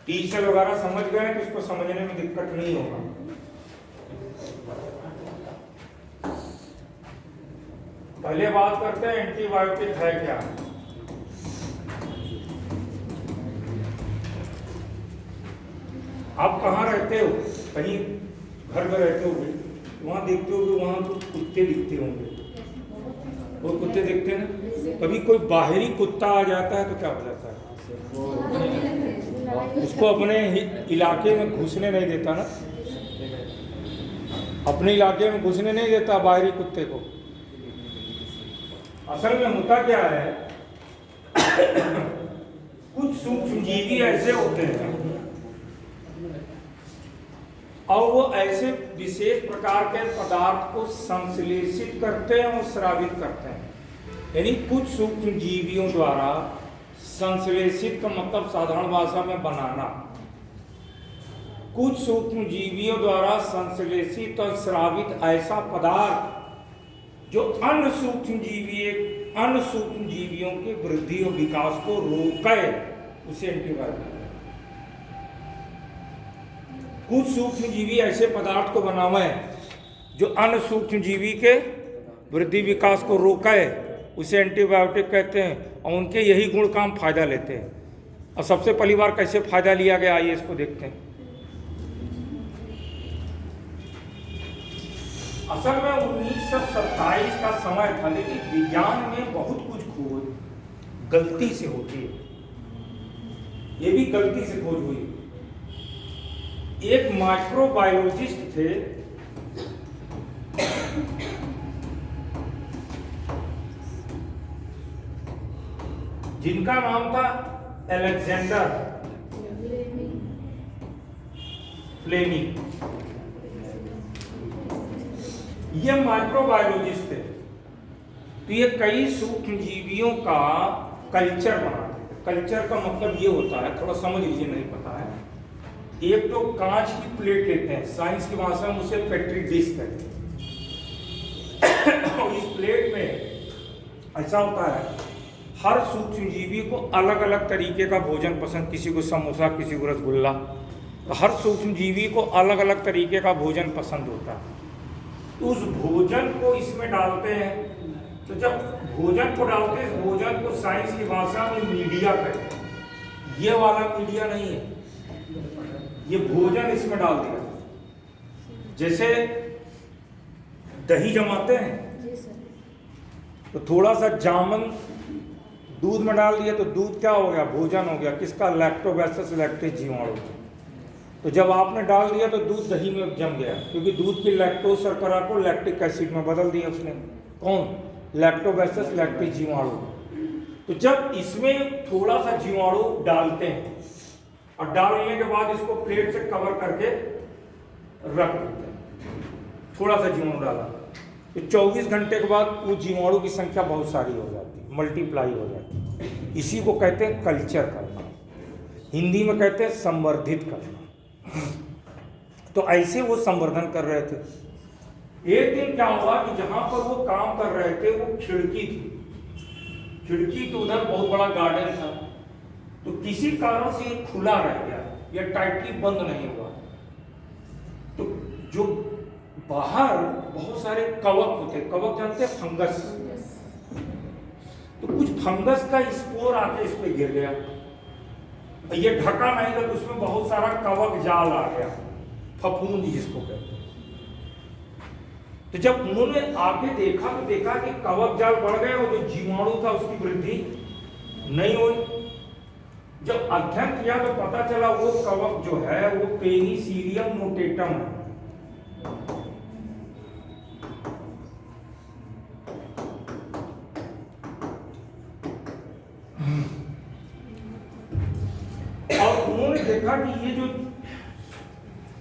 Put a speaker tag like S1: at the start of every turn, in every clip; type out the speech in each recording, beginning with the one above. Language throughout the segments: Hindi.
S1: टी सेल वगैरह समझ गए तो इसको समझने में दिक्कत नहीं होगा। पहले बात करते हैं एंटीबायोटिक है क्या। आप कहाँ रहते हो, कहीं घर में रहते हो, वहां देखते हो कि वहां कुत्ते दिखते होंगे, वो कुत्ते दिखते हैं ना। कभी कोई बाहरी कुत्ता आ जाता है तो क्या हो जाता है, उसको अपने इलाके में घुसने नहीं देता ना, अपने इलाके में घुसने नहीं देता बाहरी कुत्ते को। असल में होता क्या है, कुछ सूक्ष्म जीवी ऐसे होते हैं और वो ऐसे विशेष प्रकार के पदार्थ को संश्लेषित करते हैं और स्रावित करते हैं। यानी कुछ सूक्ष्म जीवियों द्वारा संश्लेषित का मतलब साधारण भाषा में बनाना, कुछ सूक्ष्म जीवियों द्वारा संश्लेषित और स्रावित ऐसा पदार्थ जो अन्य सूक्ष्म जीवियों के वृद्धि और विकास को रोके, उसे एंटीबायोटिक। कुछ सूक्ष्म जीवी ऐसे पदार्थ को बनावे जो अन्य सूक्ष्म जीवी के वृद्धि विकास को रोके, उसे एंटीबायोटिक कहते हैं। और उनके यही गुण काम फायदा लेते हैं। और सबसे पहली बार कैसे फायदा लिया गया, आइए इसको देखते हैं। असल में 1927 का समय था, लेकिन विज्ञान में बहुत कुछ खोज गलती से होती है, ये भी गलती से खोज हुई। एक माइक्रोबायोलॉजिस्ट थे, जिनका नाम था अलेक्जेंडर फ्लेमिंग। ये माइक्रोबायोलॉजिस्ट थे, तो ये कई सूक्ष्म जीवियों का कल्चर बनाते थे। कल्चर का मतलब ये होता है, थोड़ा समझ लीजिए, नहीं पता है। एक तो कांच की प्लेट लेते हैं, साइंस की भाषा में उसे पेट्री डिश कहते हैं। और इस प्लेट में ऐसा होता है, हर सूक्ष्म जीवी को अलग अलग तरीके का भोजन पसंद, किसी को समोसा, किसी को रसगुल्ला, तो हर सूक्ष्म जीवी को अलग अलग तरीके का भोजन पसंद होता है। तो उस भोजन को इसमें डालते हैं, तो जब भोजन को डालते हैं, इस भोजन को साइंस की भाषा में मीडिया कहते हैं। ये वाला मीडिया नहीं है, ये भोजन इसमें डाल दिया। जैसे दही जमाते हैं तो थोड़ा सा जामन दूध में डाल दिया तो दूध क्या हो गया, भोजन हो गया। किसका, लैक्टोबैसिलस लैक्टिस जीवाणु। तो जब आपने डाल दिया तो दूध दही में जम गया, क्योंकि दूध की लैक्टोज शर्करा को लैक्टिक एसिड में बदल दिया उसने। कौन, लैक्टोबैसिलस लैक्टिस जीवाणु। तो जब इसमें थोड़ा सा जीवाणु डालते हैं और डालने के बाद इसको प्लेट से कवर करके रख देते हैं, थोड़ा सा जीवाणु डाला, तो 24 घंटे के बाद वो जीवाणु की संख्या बहुत सारी हो जाती है, मल्टीप्लाई हो जाती है। इसी को कहते हैं कल्चर करना, हिंदी में कहते हैं संवर्धित करना। तो ऐसे वो संवर्धन कर रहे थे। एक दिन क्या हुआ कि जहां पर वो काम कर रहे थे, वो खिड़की थी, खिड़की तो उधर बहुत बड़ा गार्डन था, तो किसी कारण से ये खुला रह गया, या टाइटली बंद नहीं हुआ। तो जो बाहर बहुत सारे कवक होते, कवक जानते हैं, फंगस, तो कुछ फंगस का स्पोर आके इस पे गिर गया। ये ढका नहीं था, तो उसमें बहुत सारा कवक जाल आ गया, फफूंद जिसको कहते हैं। तो जब उन्होंने आगे देखा तो देखा कि कवक जाल बढ़ गए और जो जीवाणु था उसकी वृद्धि नहीं हुई। जब अध्ययन किया तो पता चला वो कवक जो है वो पेनिसिलियम नोटेटम है। और उन्होंने देखा कि ये जो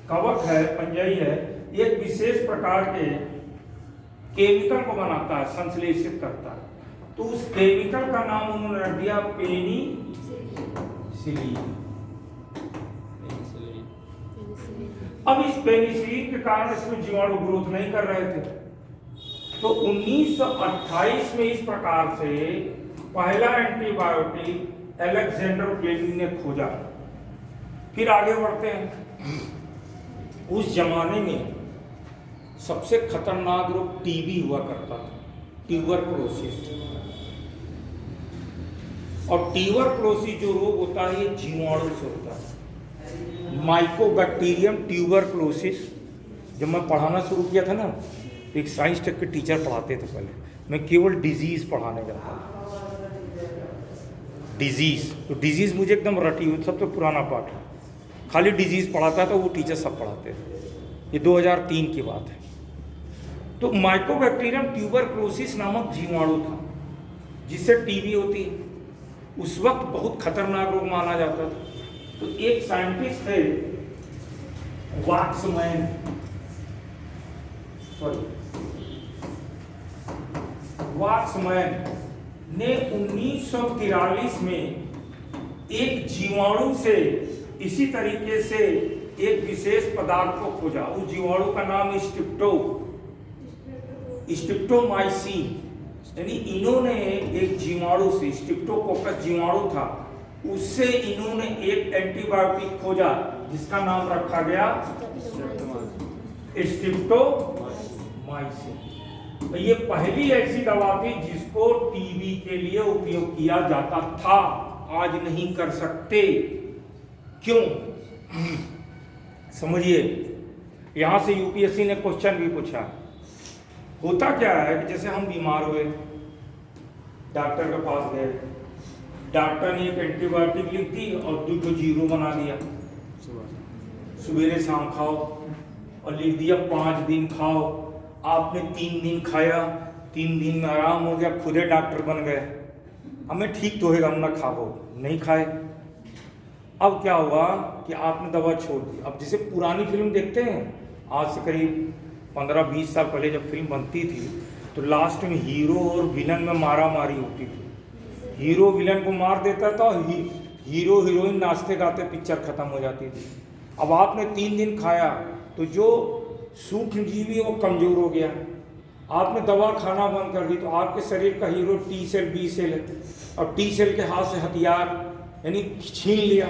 S1: कवक है, पंजई है, एक विशेष प्रकार के केमिकल को बनाता है, संश्लेषित करता है। तो उस केमिकल का नाम उन्होंने रख दिया पेनिसिलिन। अब इस पेनिसिलिन के कारण इसमें जीवाणु ग्रोथ नहीं कर रहे थे। तो 1928 में इस प्रकार से पहला एंटीबायोटिक अलेक्जेंडर फ्लेमिंग ने खोजा। फिर आगे बढ़ते हैं। उस जमाने में सबसे खतरनाक रोग टीबी हुआ करता था, ट्यूबरक्लोसिस। और ट्यूबरक्लोसिस जो रोग होता है ये जीवाणु से होता है, माइकोबैक्टीरियम ट्यूबरक्लोसिस। जब मैं पढ़ाना शुरू किया था ना, एक साइंस टेक के टीचर पढ़ाते थे पहले, मैं केवल डिजीज पढ़ाने जाता था, डिजीज। तो डिजीज मुझे एकदम रटी हुई, सबसे पुराना पाठ है, खाली डिजीज पढ़ाता था, वो टीचर सब पढ़ाते थे। ये 2003 की बात है। तो माइकोबैक्टीरियम ट्यूबरक्लोसिस नामक जीवाणु था जिससे टीबी होती है। उस वक्त बहुत खतरनाक रोग माना जाता था। तो एक साइंटिस्ट थे वाक्समैन ने 1943 में एक जीवाणु से इसी तरीके से एक विशेष पदार्थ को खोजा। उस जीवाणु का नाम है स्ट्रिप्टोमाइसिन। यानी इन्होंने एक जीवाणु से, स्ट्रिप्टोकोकस जीवाणु था, उससे इन्होंने एक एंटीबायोटिक खोजा जिसका नाम रखा गया स्ट्रिप्टोमाइसिन। तो ये पहली ऐसी दवा थी जिसको टीबी के लिए उपयोग किया जाता था। आज नहीं कर सकते। क्यों? समझिए, यहां से यूपीएससी ने क्वेश्चन भी पूछा। होता क्या है कि जैसे हम बीमार हुए, डॉक्टर के पास गए, डॉक्टर ने एक एंटीबायोटिक लिख दी और 2 जीरो बना दिया, सवेरे शाम खाओ, और लिख दिया 5 दिन खाओ। आपने 3 दिन खाया, 3 दिन में आराम हो गया, खुदे डॉक्टर बन गए, हमें ठीक तो होगा ना, खाओ, नहीं खाए। अब क्या हुआ कि आपने दवा छोड़ दी। अब जैसे पुरानी फिल्म देखते हैं, आज से करीब 15-20 साल पहले जब फिल्म बनती थी तो लास्ट में हीरो और विलन में मारा मारी होती थी। हीरो विलन को मार देता था, हीरो हीरोइन नाचते गाते पिक्चर खत्म हो जाती थी। अब आपने 3 दिन खाया तो जो सूक्ष्म जीवी है वो कमजोर हो गया, आपने दवा खाना बंद कर दी, तो आपके शरीर का hero T cell B cell है, और टी सेल के हाथ से हथियार यानी छीन लिया।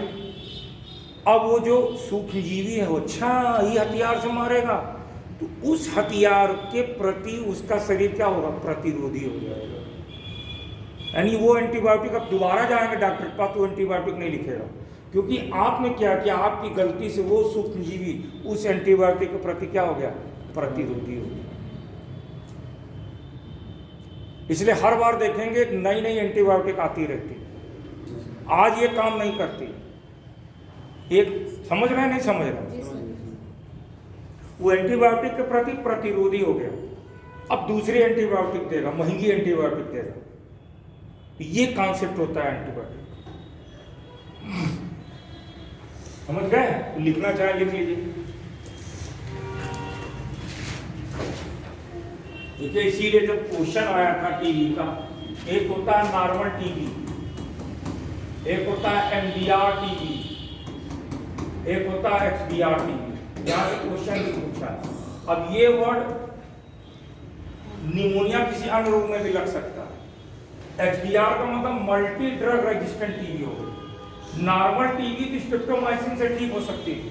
S1: अब वो जो सूक्ष्म जीवी है वो अच्छा ये हथियार से मारेगा, तो उस हथियार के प्रति उसका शरीर क्या होगा? प्रतिरोधी हो जाएगा। यानी वो एंटीबायोटिक, अब दोबारा जाएंगे डॉक्टर के पास तो एंटीबायोटिक नहीं लिखेगा, क्योंकि आपने क्या किया, आपकी गलती से वो सूक्ष्म जीवी उस एंटीबायोटिक के प्रति क्या हो गया? प्रतिरोधी हो गया। इसलिए हर बार देखेंगे नई नई एंटीबायोटिक आती रहती है। आज ये काम नहीं करती। एक समझ रहे हैं, नहीं समझ रहे? वो एंटीबायोटिक के प्रति प्रतिरोधी हो गया, अब दूसरी एंटीबायोटिक देगा, महंगी एंटीबायोटिक देगा। ये कॉन्सेप्ट होता है एंटीबायोटिक। समझ गए? लिखना चाहे लिख लीजिए। देखिए, इसीलिए जब क्वेश्चन आया था टीबी का, एक होता है नॉर्मल टीबी, एक होता है एमडीआर टीबी, एक होता है एक्सडीआर टीबी। यहाँ से क्वेश्चन भी पूछा। अब ये वर्ड निमोनिया किसी अन्य रोग में भी लग सकता है। एक्सडीआर का मतलब मल्टी ड्रग रेजिस्टेंट टीबी हो गई। नॉर्मल टीबी की स्ट्रिप्टोमाइसिन से ठीक हो सकती थी।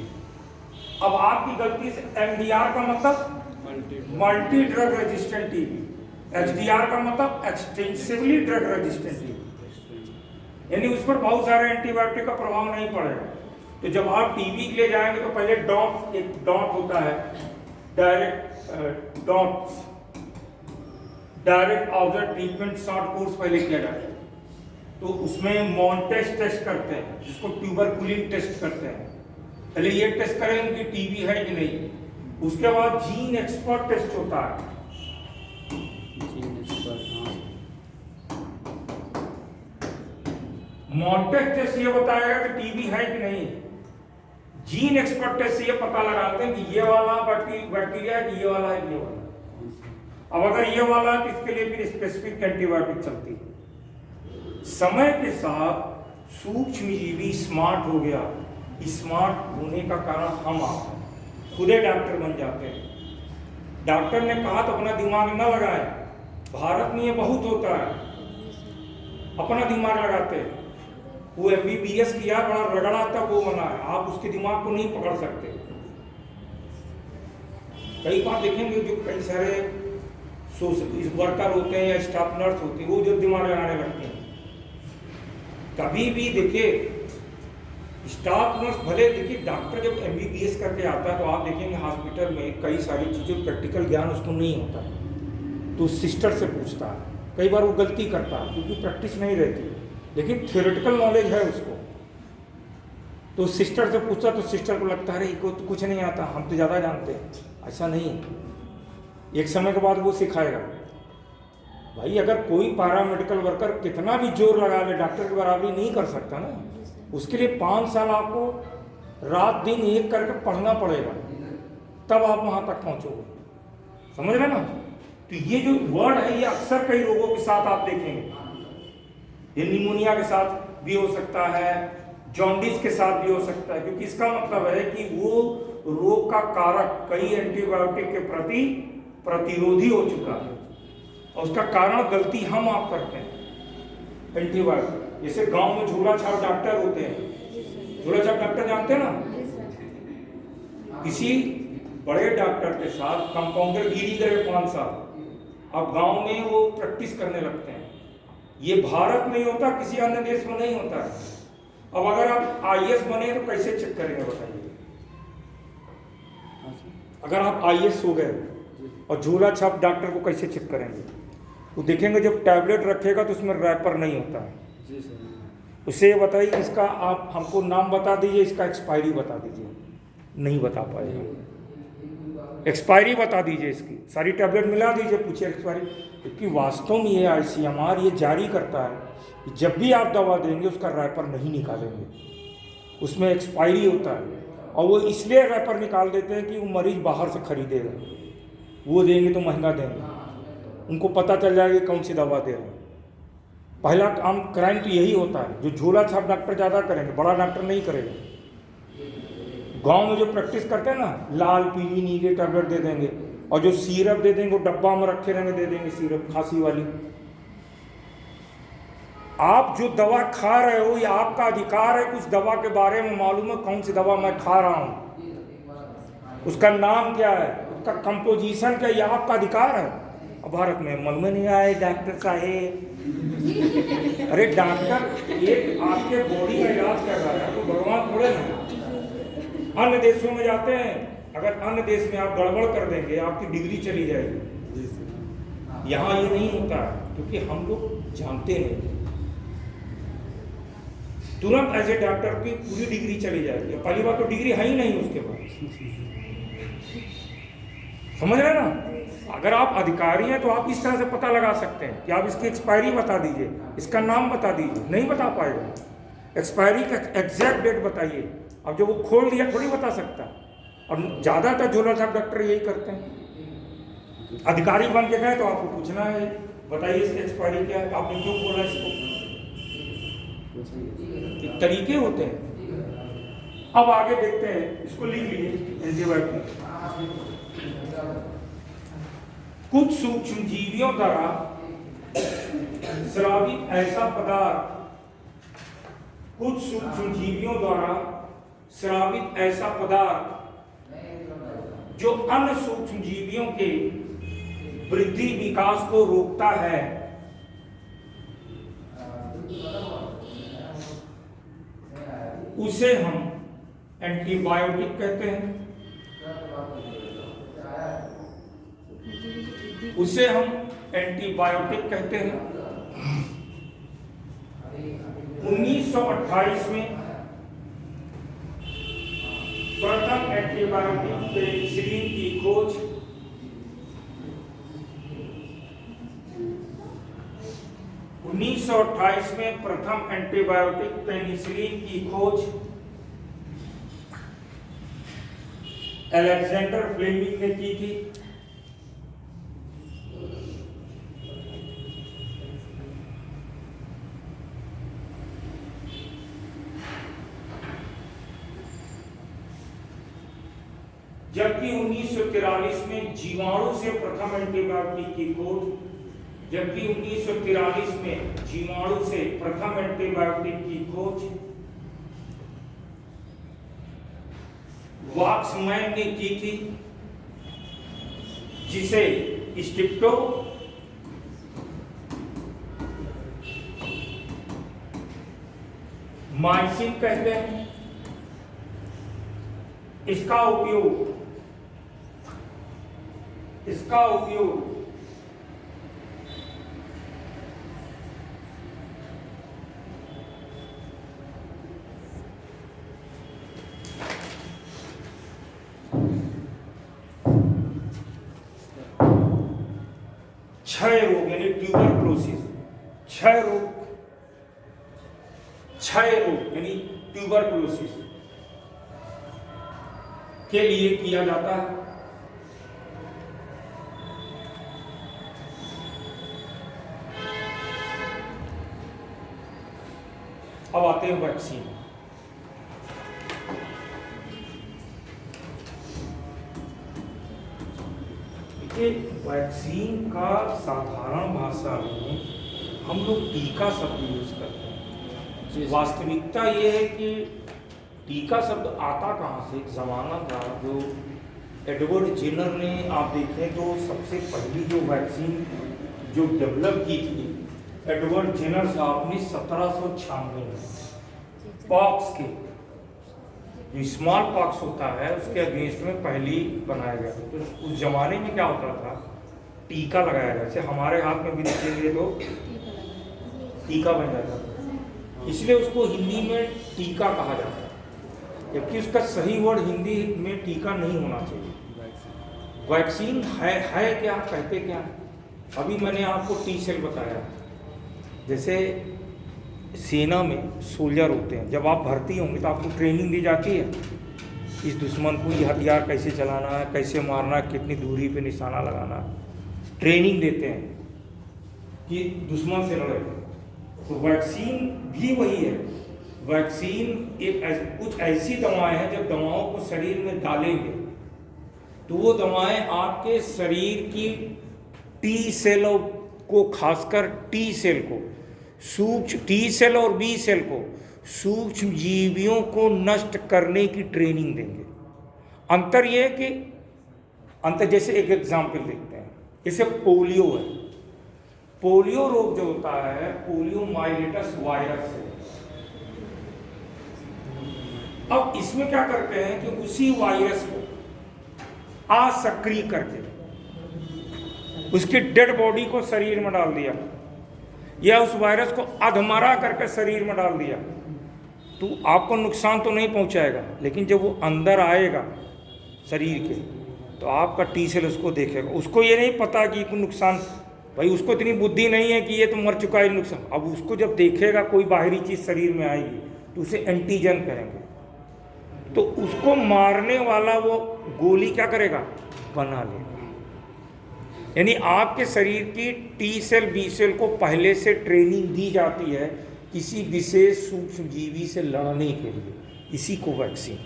S1: अब आपकी गलती से एमडीआर का मतलब multi drug resistant TB, XDR का मतलब एक्सटेंसिवली ड्रग रेजिस्टेंट टीबी, यानी उस पर बहुत सारे एंटीबायोटिक का प्रभाव नहीं पड़ेगा। तो जब आप टीबी के लिए जाएंगे तो पहले डॉट, एक डॉट होता है direct observe treatment short course पहले किया जाता है। तो उसमें मॉन्टेस्ट टेस्ट करते हैं, जिसको ट्यूबरकुलिन टेस्ट करते हैं। पहले ये टेस्ट करेंगे कि टीबी है कि नहीं। उसके बाद जीन एक्सपर्ट टेस्ट होता है। मॉन्टेस्ट टेस्ट ये बताएगा कि टीबी है कि नहीं। जीन एक्सपर्ट टेस्ट से ये पता लगाते हैं कि ये वाला बैक्टीरिया है कि ये वाला है कि ये वाला। अब अगर ये वाला है तो इसके लिए फिर स्पेसिफिक एंटीबायोटिक चलती है। समय के साथ सूक्ष्म जीवी स्मार्ट हो गया। स्मार्ट होने का कारण हम आप हैं, खुदे डॉक्टर बन जाते हैं। डॉक्टर ने कहा तो अपना दिमाग न लगाए। भारत में ये बहुत होता है, अपना दिमाग लगाते हैं। वो MBBS किया, बड़ा रगड़ा तब वो बना है, आप उसके दिमाग को नहीं पकड़ सकते। कई बार देखेंगे जो कई सारे इस वर्कर होते हैं या स्टाफ नर्स होती है, वो जो दिमाग लगाने लगते हैं। कभी भी देखिए स्टाफ नर्स, भले देखिए डॉक्टर जब MBBS करके आता है तो आप देखेंगे हॉस्पिटल में कई सारी चीज़ें प्रैक्टिकल ज्ञान उसको नहीं होता, तो सिस्टर से पूछता है, कई बार वो गलती करता है क्योंकि प्रैक्टिस नहीं रहती, लेकिन थियोरेटिकल नॉलेज है उसको, तो सिस्टर से पूछता तो सिस्टर को लगता है इसको तो कुछ नहीं आता, हम तो ज़्यादा जानते हैं। ऐसा नहीं है, एक समय के बाद वो सिखाएगा। भाई अगर कोई पैरामेडिकल वर्कर कितना भी जोर लगा ले, डॉक्टर की बराबरी नहीं कर सकता ना, उसके लिए 5 साल आपको रात दिन एक करके पढ़ना पड़ेगा, तब आप वहाँ तक पहुँचोगे। समझ रहे ना? तो ये जो वर्ड है ये अक्सर कई रोगों के साथ आप देखेंगे, ये निमोनिया के साथ भी हो सकता है, जॉन्डिस के साथ भी हो सकता है, क्योंकि इसका मतलब है कि वो रोग का कारक कई एंटीबायोटिक के प्रति प्रतिरोधी हो चुका है, और उसका कारण गलती हम आप करते हैं। एंटीबायोटिक जैसे गांव में झोला छाप डॉक्टर होते हैं, झोला छाप डॉक्टर जानते हैं ना, किसी बड़े डॉक्टर के साथ कंपाउंडर गिरी करे 5 साल, अब गांव में वो प्रैक्टिस करने लगते हैं। ये भारत में ही होता, किसी अन्य देश में नहीं होता है। अब अगर आप IAS बने तो कैसे चेक करेंगे बताइए? अगर आप IAS हो गए और झोला छाप डॉक्टर को कैसे चेक करेंगे? वो देखेंगे जब टैबलेट रखेगा तो उसमें रैपर नहीं होता है। उसे ये बताइए इसका आप हमको नाम बता दीजिए, इसका एक्सपायरी बता दीजिए, नहीं बता पाएगा। एक्सपायरी बता दीजिए, इसकी सारी टैबलेट मिला दीजिए, पूछिए एक्सपायरी, क्योंकि वास्तव में ये ICMR ये जारी करता है कि जब भी आप दवा देंगे उसका रैपर नहीं निकालेंगे, उसमें एक्सपायरी होता है, और वो इसलिए रैपर निकाल देते हैं कि वो मरीज बाहर से खरीदेगा, वो देंगे तो महंगा देंगे, उनको पता चल जाएगा कौन सी दवा दे रहे हैं। पहला काम क्राइम तो यही होता है, जो झोला छाप डॉक्टर ज़्यादा करेंगे, बड़ा डॉक्टर नहीं करेगा। गांव में जो प्रैक्टिस करते हैं ना, लाल पीली नीले टैबलेट दे देंगे, और जो सिरप दे देंगे वो डब्बा में रखे रहेंगे, दे देंगे सिरप खांसी वाली। आप जो दवा खा रहे हो ये आपका अधिकार है, कुछ दवा के बारे में मालूम है, कौन सी दवा मैं खा रहा हूँ, उसका नाम क्या है, उसका कंपोजिशन क्या, ये आपका अधिकार है। अब भारत में मन में नहीं आए डॉक्टर साहेब, अरे डॉक्टर एक आपके बॉडी का इलाज कर रहा है, तो भगवान थोड़े ना। अन्य देशों में जाते हैं, अगर अन्य देश में आप गड़बड़ कर देंगे आपकी डिग्री चली जाएगी। यहाँ ये नहीं होता है, क्योंकि हम लोग जानते नहीं, तुरंत ऐसे डॉक्टर की पूरी डिग्री चली जाएगी। पहली बात तो डिग्री है ही नहीं उसके बाद, समझ रहे ना? अगर आप अधिकारी हैं तो आप इस तरह से पता लगा सकते हैं कि आप इसकी एक्सपायरी बता दीजिए, इसका नाम बता दीजिए, नहीं बता पाएगा। एक्सपायरी का एग्जैक्ट डेट बताइए, अब जब वो खोल दिया थोड़ी बता सकता। और ज़्यादातर झोला छाप डॉक्टर यही करते हैं, अधिकारी बन के गए तो आपको पूछना है बताइए इसकी एक्सपायरी क्या है, आपने क्यों बोला इसको, तरीके होते हैं। अब आगे देखते हैं, इसको लिख लीजिए एंटीबायोटिक। कुछ सूक्ष्म जीवियों द्वारा स्रावित ऐसा पदार्थ, कुछ सूक्ष्म जीवियों द्वारा स्रावित ऐसा पदार्थ जो अन्य सूक्ष्म जीवियों के वृद्धि विकास को रोकता है, उसे हम एंटीबायोटिक कहते हैं। उसे हम एंटीबायोटिक कहते हैं। 1928 में प्रथम एंटीबायोटिक पेनिसिलिन की खोज में प्रथम एंटीबायोटिक पेनिसिलिन की खोज अलेक्जेंडर फ्लेमिंग ने की थी। जबकि 1943 में जीवाणु से प्रथम एंटीबायोटिक की खोज जबकि 1943 में जीवाणु से प्रथम एंटीबायोटिक की खोज वॉक्समैन ने की थी, जिसे स्ट्रिप्टो माइसिन कहते हैं। इसका उपयोग 6 रोग यानी ट्यूबरक्लोसिस, 6 रोग यानी ट्यूबरक्लोसिस के लिए किया जाता है। अब आते हैं वैक्सीन। वैक्सीन का साधारण भाषा में हम लोग टीका शब्द यूज करते हैं। वास्तविकता ये है कि टीका शब्द आता कहाँ से? एक ज़माना था जो एडवर्ड जेनर ने, आप देखें तो सबसे पहली जो वैक्सीन जो डेवलप की थी एडवर्ड जेनर साहब ने 1796 में पॉक्स के जो स्मॉल पॉक्स होता है उसके अगेंस्ट में पहली बनाया गया। तो उस जमाने में क्या होता था, टीका लगाया गया। जैसे हमारे हाथ में भी देखेंगे तो टीका बन जाता था, इसलिए उसको हिंदी में टीका कहा जाता है, जबकि उसका सही वर्ड हिंदी में टीका नहीं होना चाहिए। वैक्सीन है क्या, कहते क्या? अभी मैंने आपको टी सेल बताया। जैसे सेना में सोल्जर होते हैं, जब आप भर्ती होंगे तो आपको ट्रेनिंग दी जाती है इस दुश्मन को ये हथियार कैसे चलाना है, कैसे मारना है, कितनी दूरी पे निशाना लगाना है, ट्रेनिंग देते हैं कि दुश्मन से लड़े। तो वैक्सीन भी वही है। वैक्सीन एक कुछ ऐसी दवाएं हैं, जब दवाओं को शरीर में डालेंगे तो वो दवाएं आपके शरीर की टी सेलों को, खासकर टी सेल को, सूक्ष्म टी सेल और बी सेल को, सूक्ष्म जीवियों को नष्ट करने की ट्रेनिंग देंगे। अंतर यह है कि जैसे एक एग्जाम्पल देखते हैं, जैसे पोलियो है। पोलियो रोग जो होता है पोलियो माइलेटस वायरस से। अब इसमें क्या करते हैं कि उसी वायरस को असक्रिय करके उसकी डेड बॉडी को शरीर में डाल दिया, या उस वायरस को अधमरा करके शरीर में डाल दिया, तो आपको नुकसान तो नहीं पहुंचाएगा, लेकिन जब वो अंदर आएगा शरीर के तो आपका टी सेल उसको देखेगा। उसको ये नहीं पता कि नुकसान, भाई उसको इतनी बुद्धि नहीं है कि ये तो मर चुका है नुकसान। अब उसको जब देखेगा कोई बाहरी चीज़ शरीर में आएगी तो उसे एंटीजन कहेंगे, तो उसको मारने वाला वो गोली क्या करेगा, बना लेगा। यानी आपके शरीर की टी सेल बी सेल को पहले से ट्रेनिंग दी जाती है किसी विशेष सूक्ष्म जीवी से लड़ने के लिए, इसी को वैक्सीन।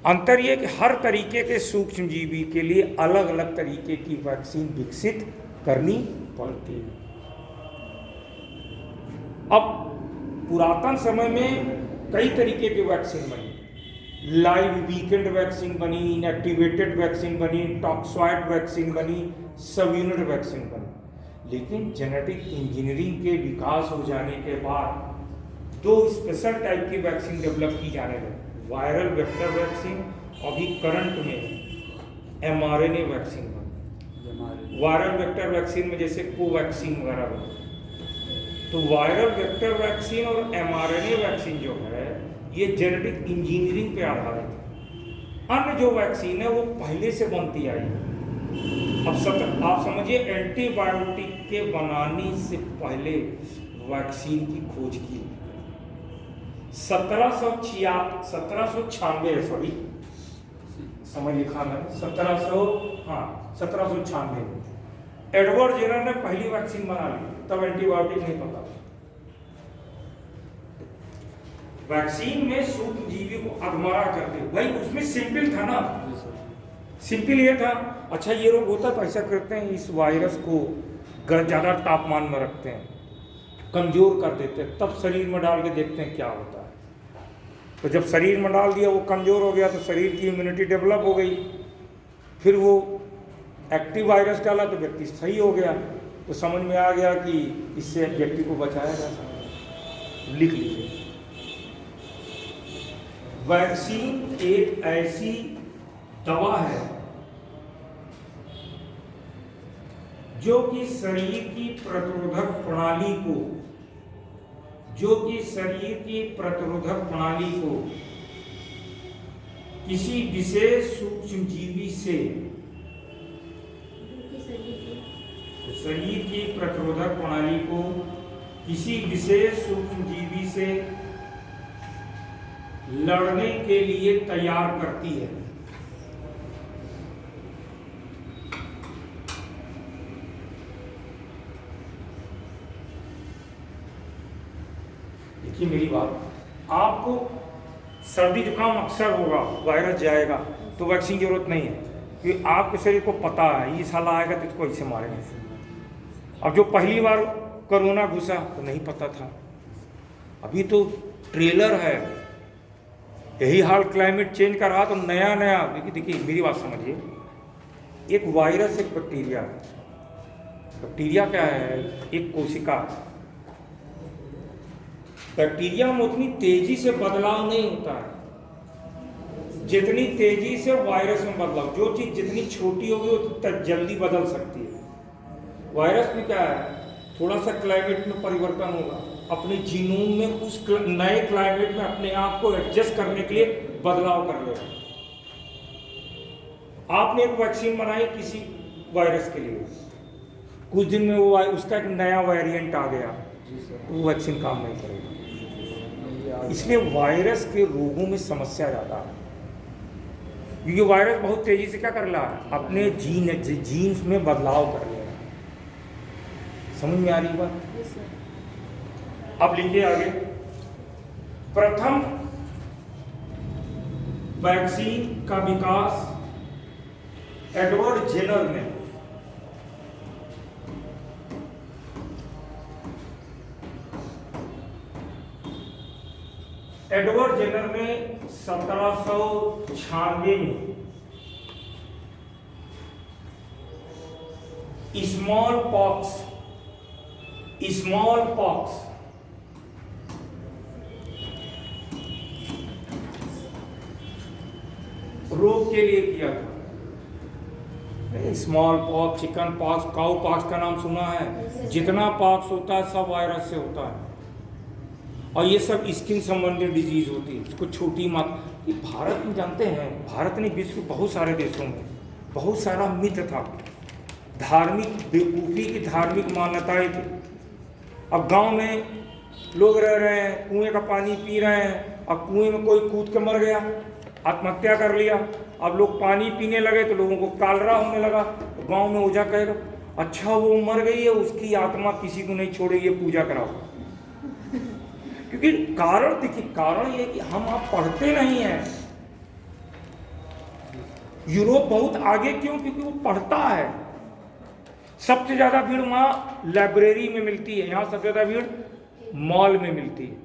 S1: अंतर यह कि हर तरीके के सूक्ष्म जीवी के लिए अलग अलग तरीके की वैक्सीन विकसित करनी पड़ती है। अब पुरातन समय में कई तरीके की वैक्सीन बनी, लाइव वीकेंड वैक्सीन बनी, इनएक्टिवेटेड वैक्सीन बनी, टॉक्सॉइड वैक्सीन बनी, सब यूनिट वैक्सीन बनी। लेकिन जेनेटिक इंजीनियरिंग के विकास हो जाने के बाद 2 स्पेशल टाइप की वैक्सीन डेवलप की जाने लगी, वायरल वेक्टर वैक्सीन, अभी करंट में mRNA वैक्सीन बनी। वायरल वेक्टर वैक्सीन में जैसे कोवैक्सीन वगैरह बनी। तो वायरल वेक्टर वैक्सीन और mRNA वैक्सीन जो है ये जेनेटिक इंजीनियरिंग पे आधारित है। अन्य जो वैक्सीन है वो पहले से बनती आई है। अब आप समझिए एंटीबायोटिक के बनाने से पहले वैक्सीन की खोज की 1796 सॉरी समय लिखा मैंने 1796 में एडवर्ड जेनर ने पहली वैक्सीन बना ली, तब एंटीबायोटिक नहीं पता। वैक्सीन में सूक्ष्म जीवी को अधमरा करते, भाई उसमें सिंपल था ना, सिंपल ये था, अच्छा ये रोग होता तो ऐसा करते हैं, इस वायरस को ज़्यादा तापमान में रखते हैं, कमज़ोर कर देते हैं, तब शरीर में डाल के देखते हैं क्या होता है। तो जब शरीर में डाल दिया वो कमज़ोर हो गया तो शरीर की इम्यूनिटी डेवलप हो गई, फिर वो एक्टिव वायरस डाला तो व्यक्ति सही हो गया। तो समझ में आ गया कि इससे व्यक्ति को बचाया जा सकता है। लिख लीजिए, वैक्सीन एक ऐसी दवा है जो कि शरीर की प्रतिरोधक प्रणाली को किसी विशेष सूक्ष्मजीवी से शरीर की प्रतिरोधक प्रणाली को किसी विशेष सूक्ष्मजीवी से लड़ने के लिए तैयार करती है। देखिए मेरी बात, आपको सर्दी जुकाम अक्सर होगा, वायरस जाएगा तो वैक्सीन की जरूरत नहीं है, क्योंकि आपके शरीर को पता है ये साला आएगा तो इसको ऐसे मारेंगे। अब जो पहली बार कोरोना घुसा तो नहीं पता था, अभी तो ट्रेलर है। यही हाल क्लाइमेट चेंज का रहा तो नया नया, देखिए मेरी बात समझिए, एक वायरस एक बैक्टीरिया। बैक्टीरिया क्या है? एक कोशिका। बैक्टीरिया में उतनी तेजी से बदलाव नहीं होता है जितनी तेजी से वायरस में बदलाव। जो चीज जितनी छोटी होगी उतनी जल्दी बदल सकती है। वायरस में क्या है? थोड़ा सा क्लाइमेट में परिवर्तन होगा, अपने जीनोम में उस नए क्लाइमेट में अपने आप को एडजस्ट करने के लिए बदलाव कर लेगा। आपने एक वैक्सीन बनाई किसी वायरस के लिए, कुछ दिन में वो उसका एक नया वेरिएंट आ गया, वो वैक्सीन काम नहीं करेगा। इसलिए वायरस के रोगों में समस्या ज़्यादा है, क्योंकि वायरस बहुत तेजी से क्या कर रहा है? अपने जीन्स में बदलाव कर रहा है। समझ में आ रही बात? अब लिखिए आगे, प्रथम वैक्सीन का विकास एडवर्ड जेनर ने एडवर्ड जेनर ने 1796 में स्मॉल पॉक्स रोग के लिए किया था। Small pox, chicken pox, cow pox का नाम सुना है? जितना पॉक्स होता है सब वायरस से होता है, और ये सब स्किन संबंधित डिजीज होती है। इसको छोटी मात्रा, ये भारत में जानते हैं, भारत ने विश्व बहुत सारे देशों में बहुत सारा मिथ था, धार्मिक बेवकूफ़ी की धार्मिक मान्यताएं थी। अब गांव में लोग रह रहे हैं, कुएं का पानी पी रहे हैं, अब कुएं में कोई कूद के मर गया, आत्महत्या कर लिया। अब लोग पानी पीने लगे तो लोगों को कालरा होने लगा, तो गांव में ओझा कहेगा अच्छा वो मर गई है, उसकी आत्मा किसी को नहीं छोड़ेगी, पूजा कराओ। क्योंकि कारण देखिए, कारण ये कि हम आप पढ़ते नहीं हैं। यूरोप बहुत आगे क्यों? क्योंकि वो पढ़ता है। सबसे ज्यादा भीड़ वहाँ लाइब्रेरी में मिलती है, यहाँ सबसे ज्यादा भीड़ मॉल में मिलती है।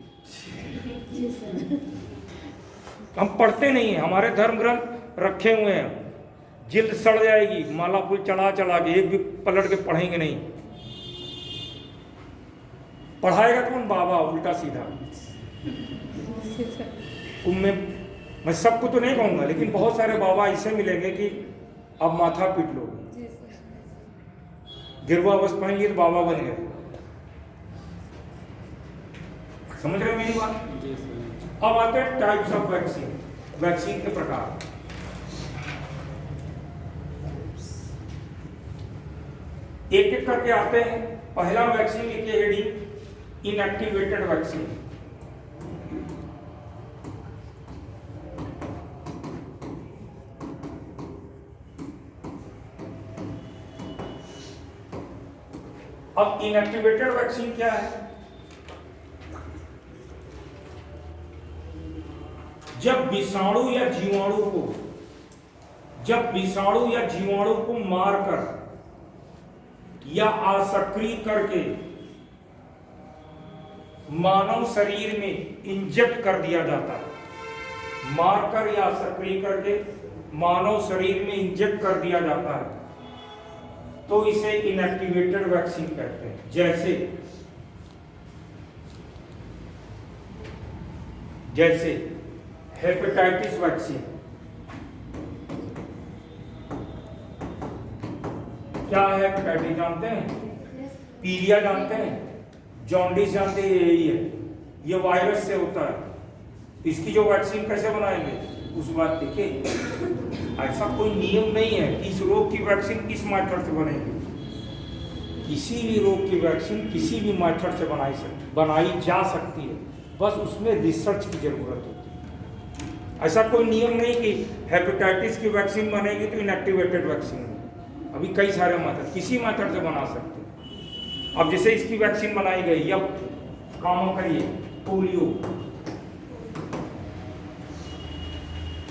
S1: हम पढ़ते नहीं हैं, हमारे धर्म ग्रंथ रखे हुए हैं, जिल्द सड़ जाएगी, माला फूल चढ़ा चढ़ा के, एक भी पलट के पढ़ेंगे नहीं। पढ़ाएगा कौन? बाबा, उल्टा सीधा। मैं सबको तो नहीं कहूँगा, लेकिन बहुत सारे बाबा ऐसे मिलेंगे कि अब माथा पीट लो, गिरवा बस पहन लिए तो बाबा बन गए। समझ रहे हो मेरी बात? अब आते हैं टाइप्स ऑफ वैक्सीन, वैक्सीन के प्रकार। एक एक करके आते हैं। पहला वैक्सीन लिखिए हेडिंग, इनएक्टिवेटेड वैक्सीन। अब इनएक्टिवेटेड वैक्सीन क्या है? जब विषाणु या जीवाणु को मारकर या असक्रिय करके मानव शरीर में इंजेक्ट कर दिया जाता है। मारकर या सक्रिय करके मानव शरीर में इंजेक्ट कर दिया जाता है तो इसे इनएक्टिवेटेड वैक्सीन कहते हैं। जैसे हेपेटाइटिस वैक्सीन। क्या है हेपेटाइटिस जानते हैं? पीलिया जानते हैं? जॉन्डिस जानते हैं? यही है, ये वायरस से होता है। इसकी जो वैक्सीन कैसे बनाएंगे उस बात देखिए। ऐसा कोई नियम नहीं है कि इस रोग की वैक्सीन किस मेथड से बनेगी। किसी भी रोग की वैक्सीन किसी भी मेथड से बनाई जा सकती है, बस उसमें रिसर्च की जरूरत होती है। ऐसा कोई नियम नहीं कि हेपेटाइटिस की वैक्सीन बनेगी तो इनएक्टिवेटेड वैक्सीन होगी। अभी कई सारे मेथड, किसी मेथड से बना सकते हैं। अब जैसे इसकी वैक्सीन बनाई गई, अब काम करिए पोलियो,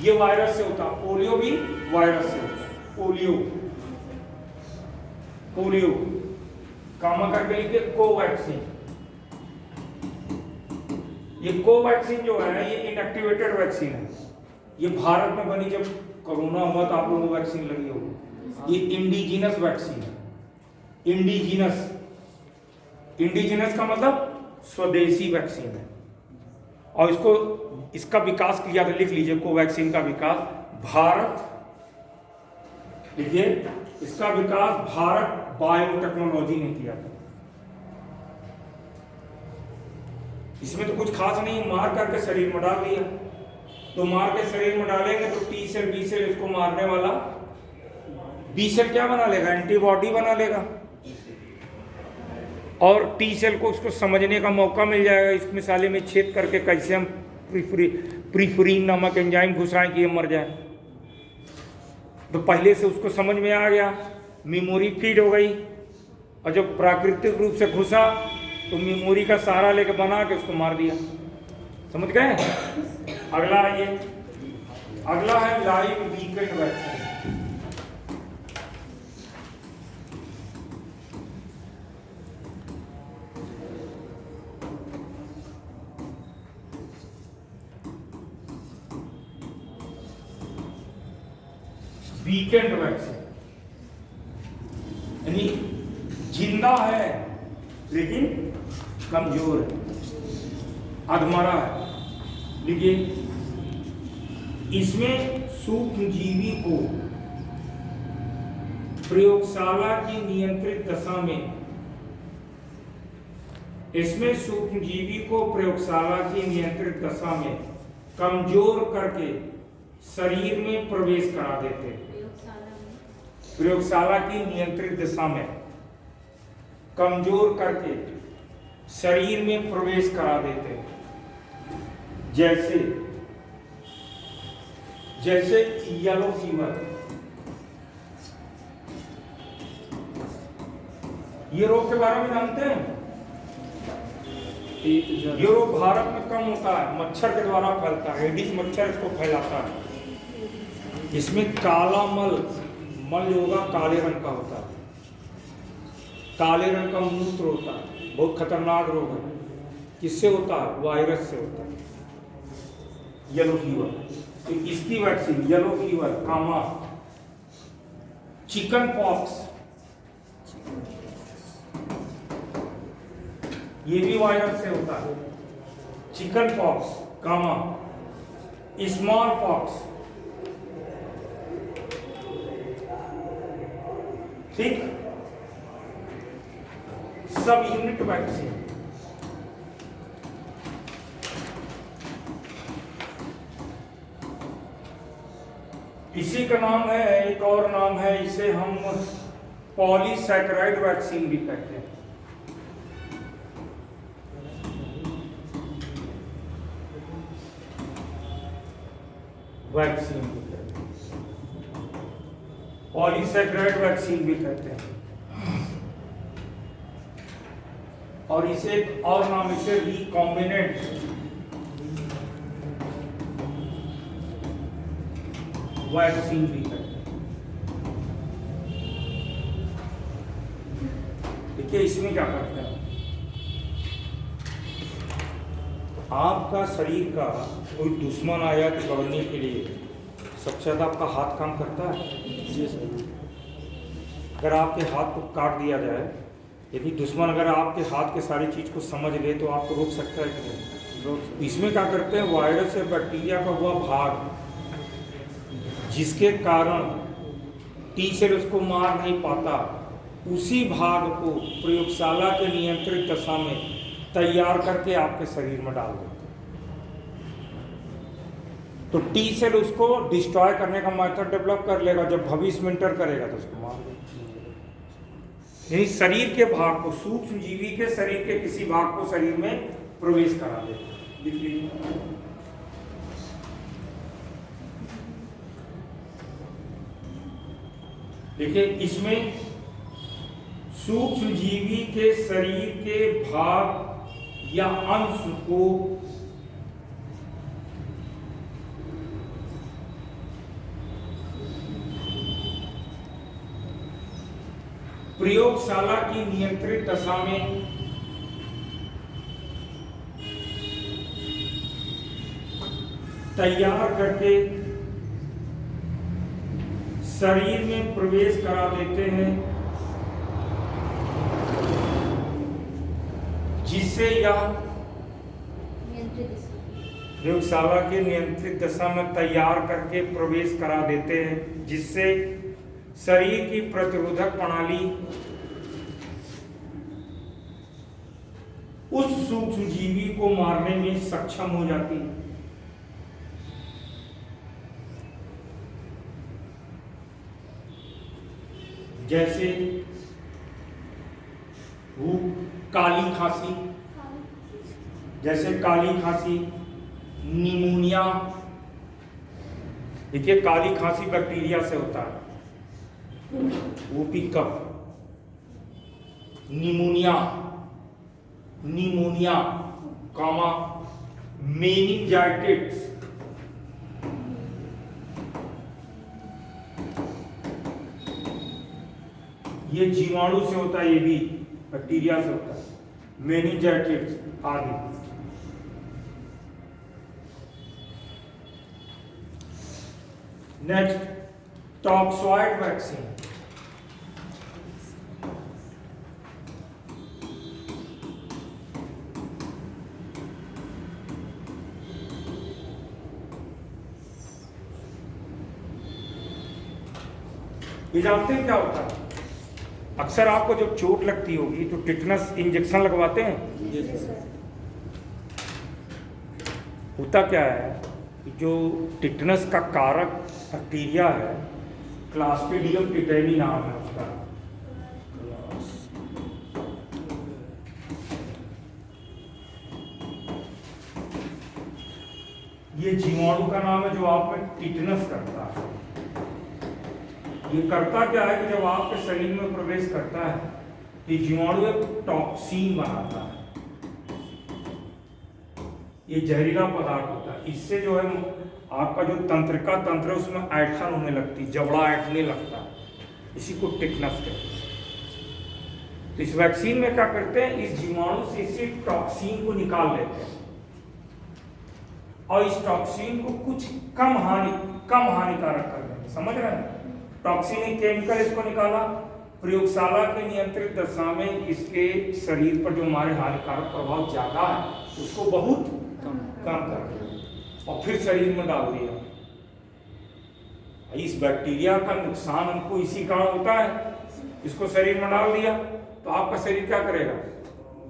S1: ये वायरस से होता, पोलियो भी वायरस से होता। पोलियो काम करके लिखिए कोवैक्सीन। ये कोवैक्सीन जो है ये इनएक्टिवेटेड वैक्सीन है। ये भारत में बनी, जब कोरोना हुआ तो आप लोगों को वैक्सीन लगी होगी। ये इंडिजिनस वैक्सीन है। इंडिजिनस का मतलब स्वदेशी वैक्सीन है। और इसका विकास किया था, लिख लीजिए, कोवैक्सीन का विकास भारत, लिखिए, इसका विकास भारत बायोटेक्नोलॉजी ने किया था। इसमें तो कुछ खास नहीं, मार करके शरीर में डाल दिया। तो मार के शरीर में डालेंगे तो टी सेल बी सेल इसको मारने वाला बी सेल क्या बना लेगा? एंटीबॉडी बना लेगा। और टी सेल को उसको समझने का मौका मिल जाएगा, इस मिसाले में छेद करके कैसे हम प्रीफ्रीन नामक एंजाइम घुसाएं कि ये मर जाए। तो पहले से उसको समझ में आ गया, मेमोरी फीड हो गई, और जब प्राकृतिक रूप से घुसा तो मेमोरी का सहारा लेकर बना के उसको मार दिया। समझ गए? अगला आइए, अगला है live weekend vaccine. Weekend vaccine यानी जिंदा है लेकिन कमजोर है, अधमरा है। देखिए, इसमें सूक्ष्मजीवी को प्रयोगशाला की नियंत्रित दशा में, इसमें सूक्ष्मजीवी को प्रयोगशाला की नियंत्रित दशा में कमजोर करके शरीर में प्रवेश करा देते हैं। प्रयोगशाला की नियंत्रित दिशा में कमजोर करके शरीर में प्रवेश करा देते हैं। जैसे येलो फीवर, ये रोग के बारे में जानते हैं? ये रोग भारत में कम होता है, मच्छर के द्वारा फैलता है। एडिस मच्छर इसको फैलाता है। इसमें काला मल जो होगा काले रंग का होता है, काले रंग का मूत्र होता है। बहुत खतरनाक रोग है। किससे होता है? वायरस से होता है, येलो फीवर। तो इसकी वैक्सीन येलो फीवर, कामा, चिकन पॉक्स, ये भी वायरस से होता है। चिकन पॉक्स, कामा, स्मॉल पॉक्स, ठीक, सब यूनिट वैक्सीन। इसी का नाम है, एक और नाम है, इसे हम पॉलीसैकेराइड वैक्सीन भी कहते हैं। वैक्सीन भी कहते हैं, पॉलीसैकेराइड वैक्सीन भी कहते हैं। और इसे एक और नाम, इसे रिकॉम्बिनेंट वैक्सीन भी कहते हैं। देखिए इसमें क्या करते हैं, आपका शरीर का कोई दुश्मन आया पकड़ने के लिए सबसे ज़्यादा आपका हाथ काम करता है।
S2: जी सर।
S1: अगर आपके हाथ को काट दिया जाए, यदि दुश्मन अगर आपके हाथ के सारी चीज़ को समझ ले तो आपको रोक सकता है कि नहीं। इसमें क्या करते हैं, वायरस या बैक्टीरिया का हुआ भाग जिसके कारण टी सेल उसको मार नहीं पाता, उसी भाग को प्रयोगशाला के नियंत्रित दशा में तैयार करके आपके शरीर में डाल देते हैं। तो टी सेल उसको डिस्ट्रॉय करने का मेथड डेवलप कर लेगा, जब भविष्य में इंटर करेगा तो उसको मार देगा। यानी शरीर के भाग को, सूक्ष्म जीवी के शरीर के किसी भाग को शरीर में प्रवेश करा देगा। देखिए इसमें सूक्ष्म जीवी के शरीर के भाग या अंश को प्रयोगशाला की नियंत्रित दशा में तैयार करके शरीर में प्रवेश करा देते हैं, जिससे यह प्रयोगशाला के नियंत्रित दशा में तैयार करके प्रवेश करा देते हैं, जिससे शरीर की प्रतिरोधक प्रणाली उस सूक्ष्म जीवी को मारने में सक्षम हो जाती है। जैसे वो काली खांसी, जैसे काली खांसी, निमोनिया। देखिए काली खांसी बैक्टीरिया से होता है, वोपी कफ, निमोनिया, निमोनिया कामा मेनिंजाइटिस, ये जीवाणु से होता है, ये भी बैक्टीरिया से होता है, मेनिंजाइटिस आदि। Next, toxoid vaccine. ये जानते हैं क्या होता है? अक्सर आपको जब चोट लगती होगी तो टिटनस इंजेक्शन लगवाते हैं। होता क्या है, जो टिटनस का कारक बैक्टीरिया है, क्लास्ट्रीडियम टिटेनी नाम है उसका, ये जीवाणु का नाम है जो आप में टिटनस करता है। ये करता क्या है कि जब आपके शरीर में प्रवेश करता है तो जीवाणु एक टॉक्सिन बनाता है, ये जहरीला पदार्थ होता है। इससे जो है आपका जो तंत्रिका तंत्र है उसमें ऐंठन होने लगती, जबड़ा ऐंठने लगता है, इसी को टिटनस कहते हैं। तो इस वैक्सीन में क्या करते हैं, इस जीवाणु से इसी टॉक्सिन को निकाल लेते हैं और इस टॉक्सिन को कुछ कम हानिकारक कर देंगे। समझ रहे हैं? टॉक्सिन एक केमिकल इसको निकाला, प्रयोगशाला के नियंत्रित दशा में इसके शरीर पर जो हमारे हानिकारक प्रभाव ज्यादा है उसको बहुत कम कर दिया और फिर शरीर में डाल दिया। इस बैक्टीरिया का नुकसान हमको इसी कारण होता है, इसको शरीर में डाल दिया तो आपका शरीर क्या करेगा,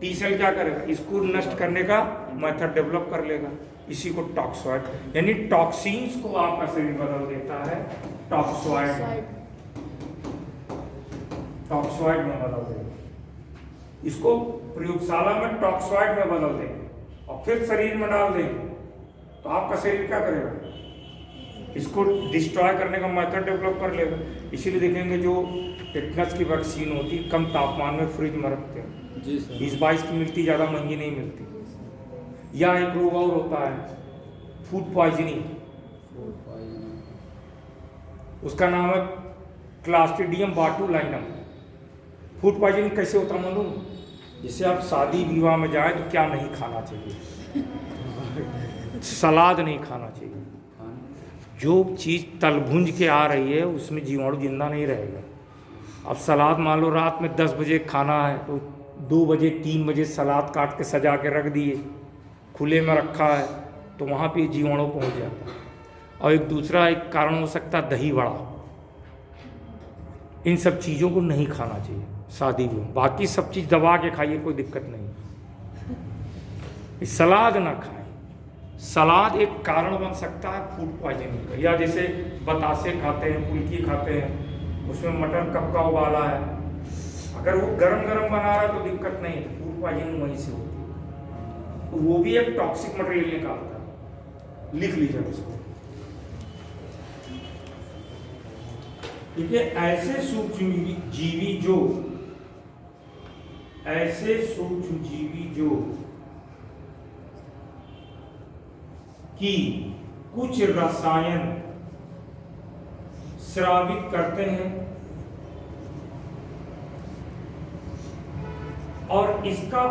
S1: टी सेल क्या करेगा, इसको नष्ट करने का मेथड डेवलप कर लेगा, इसी को टॉक्सॉइड, यानी टॉक्सिन्स को आपका शरीर बदल देता है टॉक्सॉइड में बदल देगा। इसको प्रयोगशाला में टॉक्सॉइड में बदल देंगे और फिर शरीर में डाल देंगे तो आपका शरीर क्या करेगा, इसको डिस्ट्रॉय करने का मेथड डेवलप कर लेगा। इसीलिए देखेंगे जो टिटनस की वैक्सीन होती है कम तापमान में फ्रिज में रखते हैं, 20-22 की मिलती, ज़्यादा महंगी नहीं मिलती। या एक रोग और होता है फूड पॉइजनिंग, उसका नाम है क्लास्ट्रीडियम बाटुलाइनम। फूड पॉइजनिंग कैसे होता मालूम? जैसे आप शादी विवाह में जाए तो क्या नहीं खाना चाहिए? सलाद नहीं खाना चाहिए। जो चीज़ तलभुंज के आ रही है उसमें जीवाणु जिंदा नहीं रहेगा। अब सलाद मान लो रात में 10 बजे खाना है तो 2 बजे 3 बजे सलाद काट के सजा के रख दिए, खुले में रखा है तो वहाँ पे जीवाणु पहुँच जाता है। और एक दूसरा एक कारण हो सकता है दही बड़ा, इन सब चीज़ों को नहीं खाना चाहिए शादी में। बाकी सब चीज़ दबा के खाइए, कोई दिक्कत नहीं। सलाद ना खाएं। सलाद एक कारण बन सकता है फूड पॉइजनिंग का। या जैसे बतासे खाते हैं, फुल्की खाते हैं, उसमें मटन कब का उबाला है, अगर वो गरम गरम बना रहा है तो दिक्कत नहीं, तो फूड पॉइजनिंग वहीं से होती है। तो वो भी एक टॉक्सिक मटेरियल निकालता है, लिख लीजिए उसको। ठीक है, ऐसे सूक्ष्म जीवी जो कि कुछ रसायन स्रावित करते हैं और इसका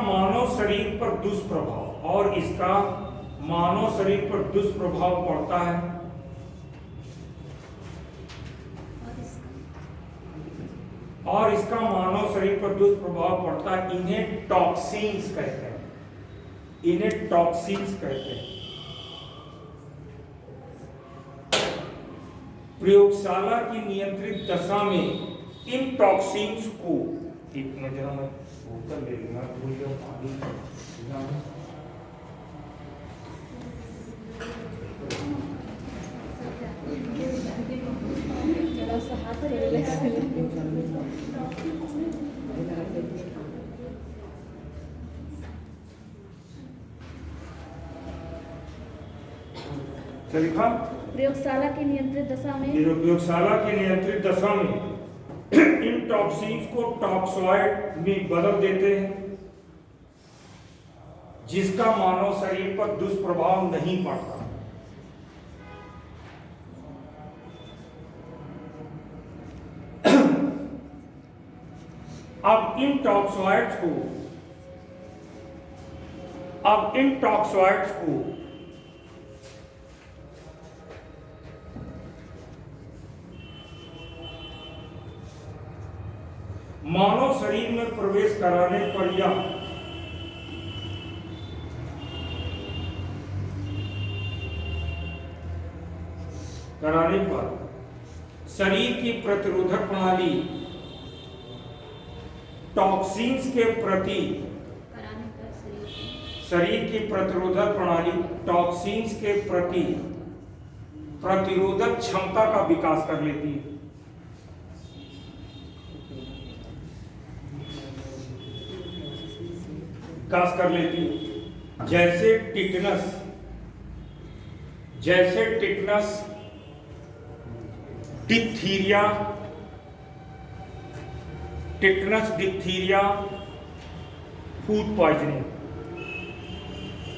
S1: मानव शरीर पर दुष्प्रभाव पड़ता है, इन्हें टॉक्सिन्स कहते हैं। प्रयोगशाला की नियंत्रित दशा में इन टॉक्सिन्स को, एक मिनट जरा मैं बोतल ले लूंगा, भूल गया पानी।
S2: प्रयोगशाला की नियंत्रित दशा में
S1: इन टॉक्सिन्स को टॉक्सॉइड में बदल देते हैं, जिसका मानव शरीर पर दुष्प्रभाव नहीं पड़ता। अब इन टॉक्सॉइड्स को मानव शरीर में प्रवेश कराने पर शरीर की प्रतिरोधक प्रणाली टॉक्सिन्स के प्रति प्रतिरोधक क्षमता का विकास कर लेती है। जैसे tetanus, diphtheria, food poisoning.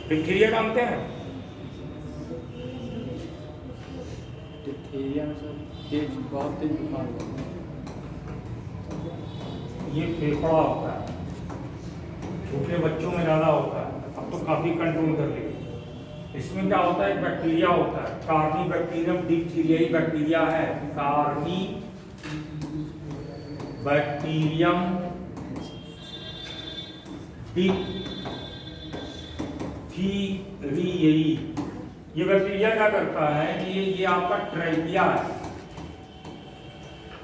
S1: Diphtheria जानते हैं?
S3: डिप्थीरिया में बहुत तेज बुखार होता है।
S1: ये फेफड़ा होता है, छोटे बच्चों में ज़्यादा होता है, अब तो काफ़ी कंट्रोल कर लिया। इसमें क्या होता है, एक बैक्टीरिया होता है, कार्निबैक्टीरियम डिप्थीरियाई बैक्टीरिया है, कार्निबैक्टीरियम डिप्थीरियाई। ये बैक्टीरिया क्या करता है कि ये आपका ट्रैकिया है,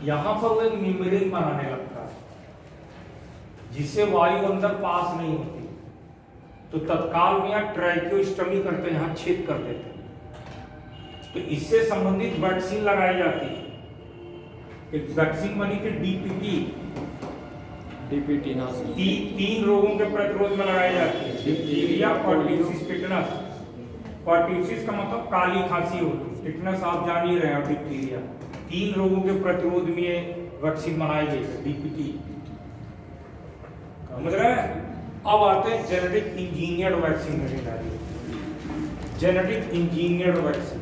S1: यहाँ पर वो एक मेम्ब्रेन बनाने लगता है जिससे वायु अंदर पास नहीं होती, तो तत्काल में यहाँ ट्रैकियोस्टमी करते हैं, यहाँ छेद कर देते हैं। तो इससे संबंधित वैक्सीन लगाई जाती है। एक वैक्सीन बनी थी डीपीटी नाम से, 3 रोगों के प्रतिरोध में लगाई जाती है। Diphtheria, pertussis, tetanus. पर्ट्यूसिस का मतलब काली खांसी होती है, टिटनस आप जान ही रहे हैं, डिप्थीरिया। 3 रोगों के प्रतिरोध में वैक्सीन बनाई गई है, डीपीटी। समझ रहे हैं? अब आते हैं genetic engineered vaccine. Genetic engineered vaccine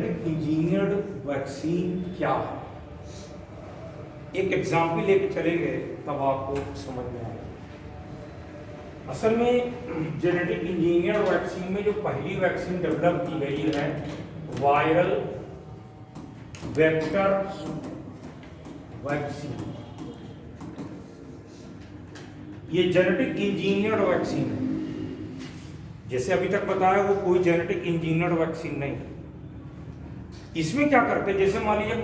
S1: genetic engineered vaccine क्या है? एक एग्जाम्पल लेके चले गए तब आपको समझ में आएगा। असल में जेनेटिक इंजीनियर्ड वैक्सीन में जो पहली वैक्सीन डेवलप की गई है वायरल वेक्टर वैक्सीन, ये जेनेटिक इंजीनियर्ड वैक्सीन है। जैसे अभी तक बताया वो कोई जेनेटिक इंजीनियर्ड वैक्सीन नहीं है। इसमें क्या करते हैं, जैसे मान लीजिए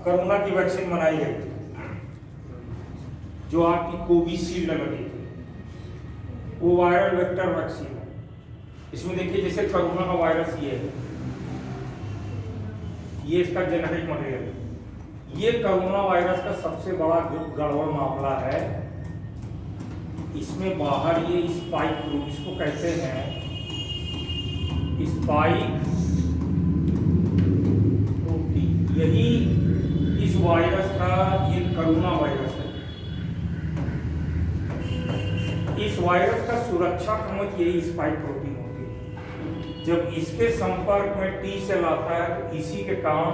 S1: कोरोना की वैक्सीन बनाई गई थी, जो आपकी कोविशील्ड लगी थी, वो वायरल वेक्टर वैक्सीन है। इसमें देखिए जैसे कोरोना का वायरस ये है, ये इसका जेनेटिक मटेरियल है। ये कोरोना वायरस का सबसे बड़ा गड़बड़ मामला है, इसमें बाहर ये स्पाइक प्रोटीन, इसको कहते हैं स्पाइक प्रोटीन, यही इस वायरस का, ये कोरोना वायरस है। इस वायरस का सुरक्षा कवच यही स्पाइक प्रोटीन होती है। जब इसके संपर्क में टी सेल आता है तो इसी के कारण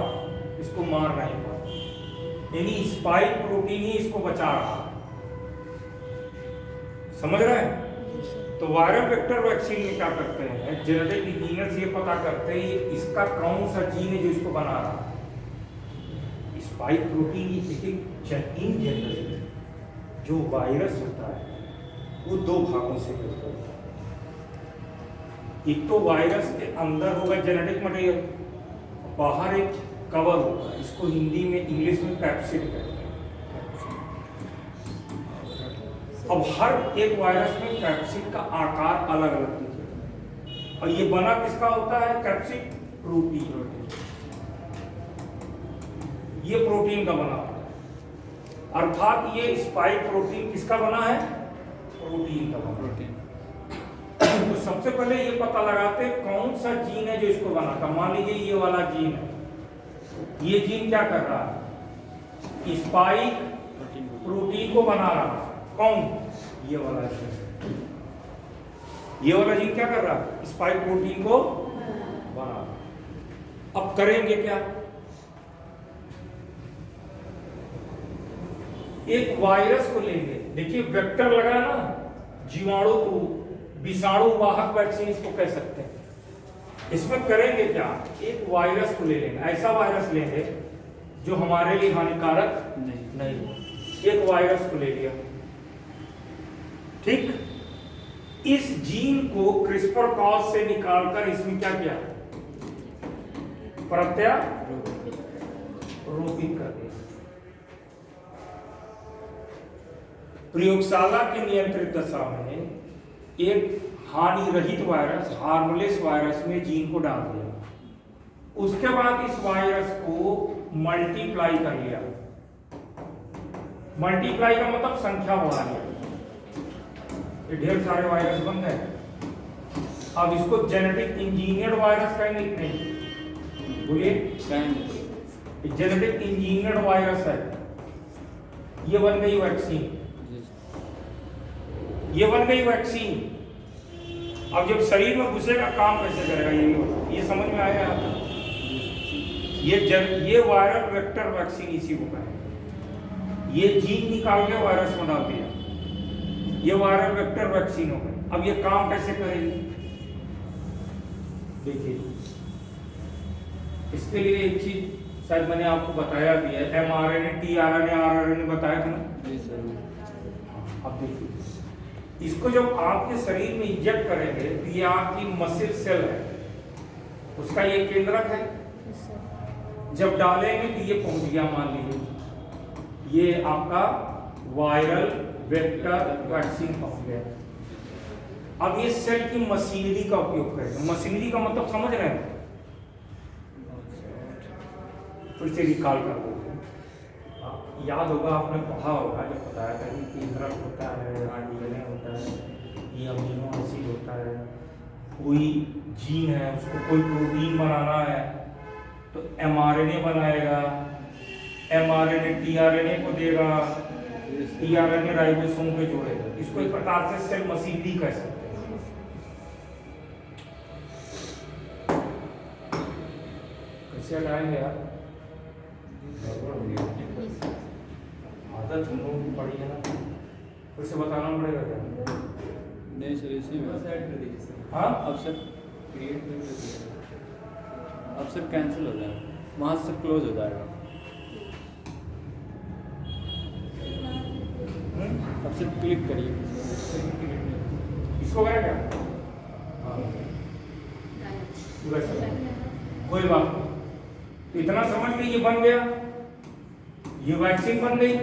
S1: इसको मार नहीं पाता, यानी स्पाइक प्रोटीन ही इसको बचा रहा है। समझ रहे हैं? तो वायरल वेक्टर वैक्सीन में क्या करते हैं, जेनेटिक इंजीनियर्स ये पता करते हैं इसका कौन सा जीन है जो इसको बना रहा है। स्पाइक प्रोटीन इन जनरल जो वायरस होता है वो दो भागों से मिलता है। एक तो वायरस के अंदर होगा जेनेटिक मटेरियल, बाहर एक कवर होगा, इसको हिंदी में इंग्लिश में कैप्सिड कहते हैं। अब हर एक वायरस में कैप्सिड का आकार अलग अलग दिखेगा, और ये बना किसका होता है, कैप्सिड प्रोटीन। ये प्रोटीन का बना होता है, अर्थात ये स्पाइक प्रोटीन किसका बना है, प्रोटीन का बना। तो सबसे पहले ये पता लगाते कौन सा जीन है जो इसको बनाता। मान लीजिए ये वाला जीन है, ये जीन क्या कर रहा है, स्पाइक प्रोटीन को बना रहा है। कौन, ये वाला जीन, ये वाला जीन क्या कर रहा है, स्पाइक प्रोटीन को बना रहा है। अब करेंगे क्या, एक वायरस को लेंगे, देखिए वेक्टर लगा ना, जीवाणु को विषाणु वाहक वैक्सीन इसको कह सकते हैं। इसमें करेंगे क्या, एक वायरस को ले लेंगे, ऐसा वायरस लेंगे जो हमारे लिए हानिकारक नहीं। एक वायरस को ले लिया, ठीक, इस जीन को क्रिस्पर कॉज से निकालकर इसमें क्या किया, प्रत्यारोपित कर दिया। प्रयोगशाला की नियंत्रित दशा में एक हानि रहित वायरस, हार्मलेस वायरस में जीन को डाल दिया। उसके बाद इस वायरस को मल्टीप्लाई कर लिया। मल्टीप्लाई का मतलब संख्या बढ़ा लिया, ये ढेर सारे वायरस बन गए। अब इसको जेनेटिक इंजीनियर्ड वायरस कहेंगे नहीं, बोलिए जेनेटिक इंजीनियर्ड वायरस है। ये बन गई वैक्सीन, ये बन गई वैक्सीन। अब जब शरीर में घुसेगा काम कैसे करेगा, ये समझ में आएगा आपको। ये वायरल वेक्टर वैक्सीन इसी को कहें। ये जीन निकाल के वायरस में डाल दिया, ये वायरल वेक्टर वैक्सीन हो गई। अब ये काम कैसे करेगी, देखिए इसके लिए एक चीज शायद मैंने आपको बताया भी है, mRNA, tRNA, RNA बताया था ना। अब देखिए इसको जब आपके शरीर में इंजेक्ट करेंगे तो ये आपकी मसल सेल है, उसका ये केंद्रक है। जब डालेंगे तो ये पहुंच गया, मान लीजिए ये आपका वायरल वेक्टर वैक्सीन पहुंच गया। अब ये सेल की मशीनरी का उपयोग करेंगे। मशीनरी का मतलब समझ रहे हैं, फिर से रिकॉल कर दो। याद होगा, आपने पढ़ा होगा, जब बताया था कि केंद्रक होता है, RNA होता है, ये अमीनो एसिड होता है, कोई जीन है उसको कोई प्रोटीन बनाना है तो mRNA बनाएगा, mRNA tRNA को देगा, tRNA राइबोसोम पे जोड़ेगा। इसको एक प्रकार से सेल मशीनरी कह सकते हैं। सेल आएंगे यार, आदत हम लोगों की पड़ी है ना, फिर से बताना पड़ेगा क्या?
S3: नहीं सर, इसी में
S1: हाँ
S3: अब सर क्रिएट कर अब सर कैंसिल हो जाएगा, वहाँ से क्लोज हो जाएगा। अब सर क्लिक करिए,
S1: इसको करें क्या? हाँ वैसे कोई बात नहीं, तो इतना समझ के ये बन गया, ये वैक्सीन बन गई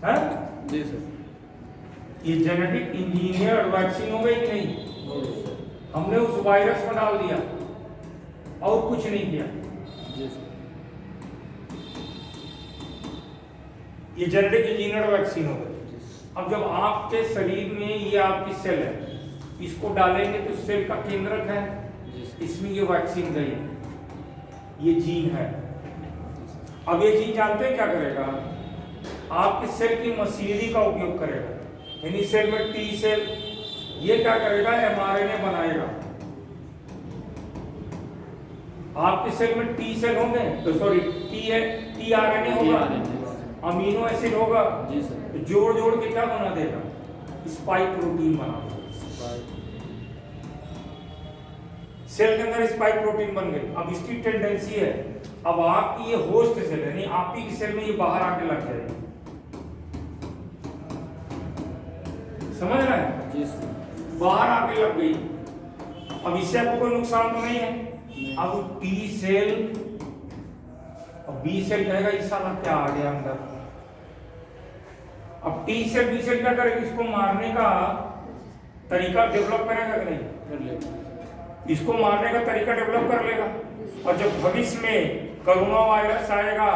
S1: है।
S3: जी सर।
S1: ये जेनेटिक इंजीनियर वैक्सीन हो गई कि नहीं? हमने उस वायरस में डाल दिया और कुछ नहीं किया।
S3: जी सर।
S1: ये जेनेटिक इंजीनियर वैक्सीन हो गई। अब जब आपके शरीर में ये आपकी सेल है, इसको डालेंगे तो सेल का केंद्रक है, इसमें ये वैक्सीन गई, ये जीन है। अब ये जीन जानते हैं क्या करेगा? आपकी सेल की मशीनरी का उपयोग करेगा, यानी सेल में टी सेल, ये क्या करेगा? एमआरएनए बनाएगा। आपके सेल में टी सेल होंगे तो सॉरी टीआरएनए होगा, अमीनो एसिड होगा।
S3: जी सर।
S1: तो जोड़ जोड़ के क्या बना देगा? स्पाइक प्रोटीन बना देगा। सेल के अंदर स्पाइक प्रोटीन बन गई। अब इसकी टेंडेंसी है, अब आपकी ये होस्ट सेल यानी आपकी की सेल में ये बाहर आके लग जाएगी। समझ रहे हैं?
S3: जी सर।
S1: बाहर आके लग गई। अब इससे आपको कोई नुकसान तो नहीं है। अब टी सेल और बी सेल कहेगा इस साला क्या आ गया अंदर। अब टी सेल बी सेल क्या करेगा? इसको मारने का तरीका डेवलप करेगा कि नहीं?
S3: कर लेगा।
S1: इसको मारने का तरीका डेवलप कर लेगा। और जब भविष्य में कोरोना वायरस आएगा,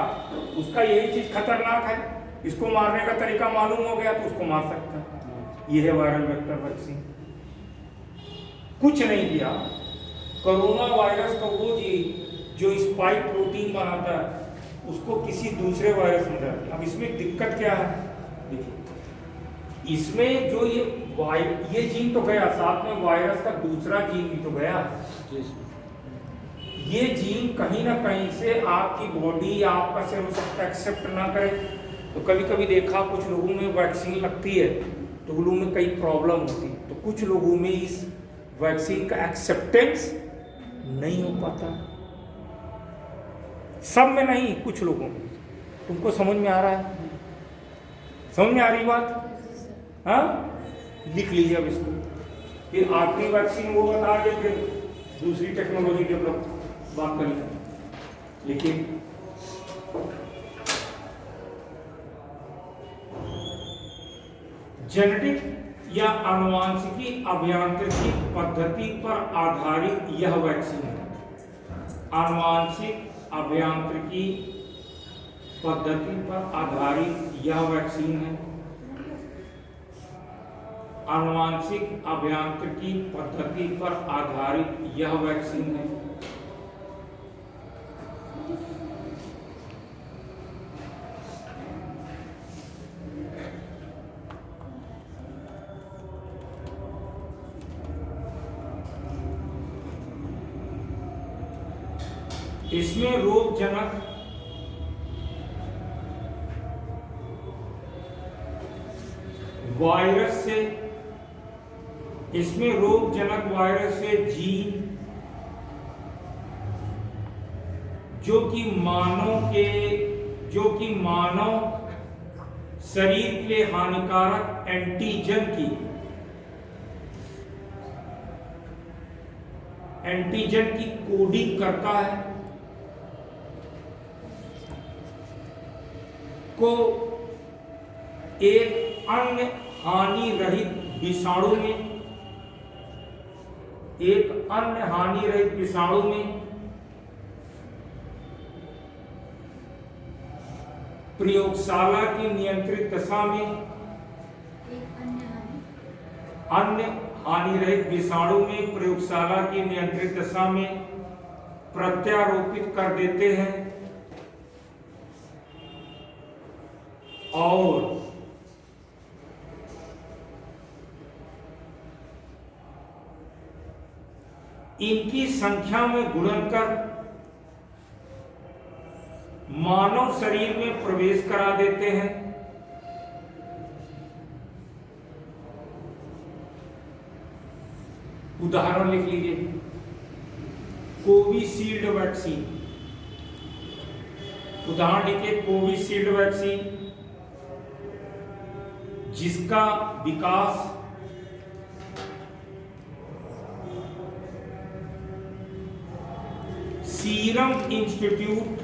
S1: उसका यही चीज खतरनाक है, इसको मारने का तरीका मालूम हो गया तो उसको मार सकता है। ये है वायरल वेक्टर वैक्सीन। कुछ नहीं किया, कोरोना वायरस का वो जीन जो स्पाइक प्रोटीन बनाता है उसको किसी दूसरे वायरस में डाल दिया। अब इसमें दिक्कत क्या है? देखिए, इसमें जो ये जीन तो गया, साथ में वायरस का दूसरा जीन भी तो गया।
S3: जी सर।
S1: ये जीन कहीं ना कहीं से आपकी बॉडी या आपका सेल हो सकता है एक्सेप्ट ना करे। तो कभी कभी देखा कुछ लोगों में वैक्सीन लगती है तो उन लोगों में कई प्रॉब्लम होती है, तो कुछ लोगों में इस वैक्सीन का एक्सेप्टेंस नहीं हो पाता। सब में नहीं, कुछ लोगों में। तुमको समझ में आ रहा है? समझ में आ रही बात? हाँ, लिख लीजिए अब इसको। फिर आखिरी वैक्सीन वो बता के फिर दूसरी टेक्नोलॉजी डेवलप बात कर लें। लेकिन जेनेटिक या आनुवांशिकी अभियांत्रिकी पद्धति पर आधारित यह वैक्सीन है। आनुवांशिक अभियांत्रिकी पद्धति पर आधारित यह वैक्सीन है। आनुवांशिक अभियांत्रिकी पद्धति पर आधारित यह वैक्सीन है। इसमें रोगजनक वायरस से जीन जो कि मानव शरीर के लिए हानिकारक एंटीजन की कोडिंग करता है को एक अन्य हानि रहित विषाणु में प्रयोगशाला की नियंत्रित दशा में अन्य हानि रहित विषाणु में प्रयोगशाला की नियंत्रित दशा में प्रत्यारोपित कर देते हैं और इनकी संख्या में गुणन कर मानव शरीर में प्रवेश करा देते हैं। उदाहरण लिख लीजिए, कोविशील्ड वैक्सीन। उदाहरण लिखिए, कोविशील्ड वैक्सीन जिसका विकास serum institute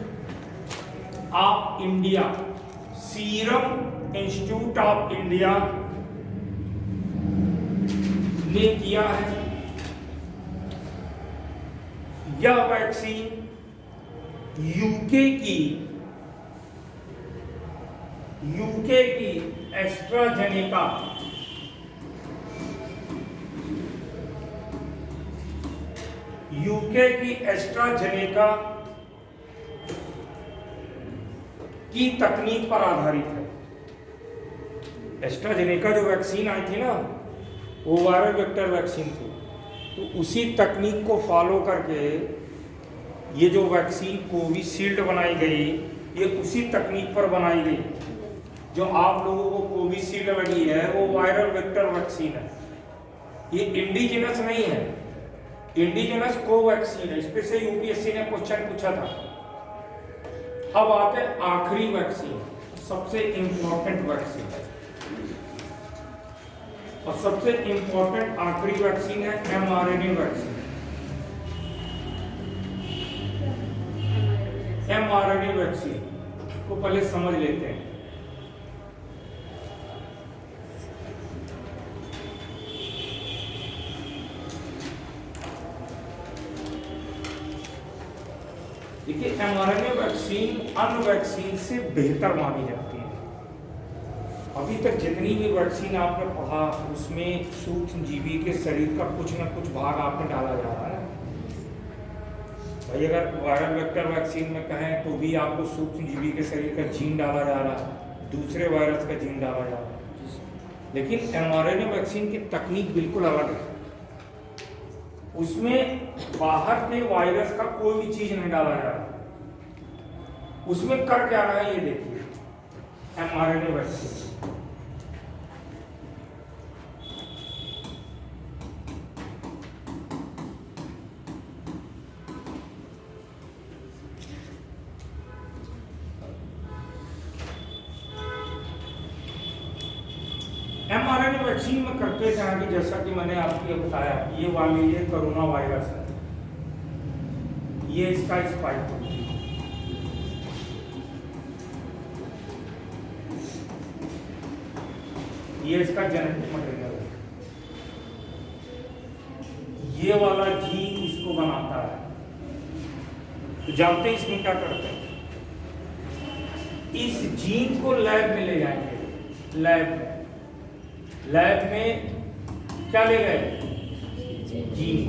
S1: of India, serum institute of India ने किया है। यह वैक्सीन यूके की एस्ट्राजेनेका की तकनीक पर आधारित है। एस्ट्राजेनेका जो वैक्सीन आई थी ना, वो वायरल वेक्टर वैक्सीन थी। तो उसी तकनीक को फॉलो करके ये जो वैक्सीन कोविशील्ड बनाई गई, ये उसी तकनीक पर बनाई गई। जो आप लोगों को कोविशील्ड लगी है वो वायरल वेक्टर वैक्सीन है, ये इंडिजिनस नहीं है। इंडिजिनस कोवैक्सीन है, इस पे से यूपीएससी ने क्वेश्चन पूछा था। अब आते हैं आखिरी वैक्सीन, सबसे इंपॉर्टेंट वैक्सीन है, और सबसे इंपॉर्टेंट आखिरी वैक्सीन है mRNA वैक्सीन। mRNA वैक्सीन को पहले समझ लेते हैं। देखिए, mRNA वैक्सीन अन्य वैक्सीन से बेहतर मानी जाती है। अभी तक जितनी भी वैक्सीन आपने पढ़ा उसमें सूक्ष्म जीवी के शरीर का कुछ न कुछ भाग आपने डाला जा रहा है। भाई अगर वायरल वेक्टर वैक्सीन में कहें तो भी आपको सूक्ष्म जीवी के शरीर का जीन डाला जा रहा है, दूसरे वायरस का जीन डाला जा रहा है। लेकिन mRNA वैक्सीन की तकनीक बिल्कुल अलग है। उसमें बाहर के वायरस का कोई भी चीज नहीं डाला जा रहा। उसमें कर क्या रहा है ये देखिए, mRNA वैक्सीन। mRNA वैक्सीन में करते क्या है कि जैसा कि मैंने आपको बताया, ये वाली ये कोरोना वायरस है, ये इसका स्पाइक है। ये इसका जेनेटिक मटेरियल है। ये वाला जीन इसको बनाता है। तो जानते हैं इसमें क्या करते हैं? इस जीन को लैब में ले जाएंगे। लैब में क्या ले गए? जीन।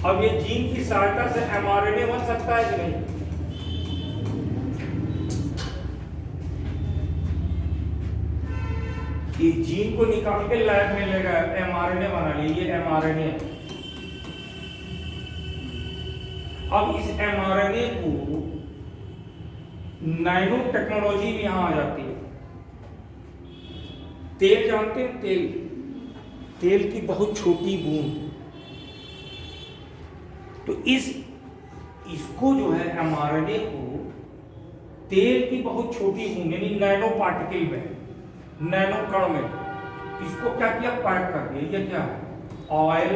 S1: अब ये जीन की सहायता से mRNA बन सकता है कि नहीं? इस जीन को निकाल के लैब में ले गए, mRNA बना लिए, ये mRNA है। अब इस mRNA को नैनो टेक्नोलॉजी भी यहां आ जाती है। तेल जानते हैं? तेल की बहुत छोटी बूंद। तो इसको जो है mRNA को तेल की बहुत छोटी बूंद यानी नैनो पार्टिकल में, नैनो कण में इसको क्या किया? पैक कर दिया। ये क्या है? Oil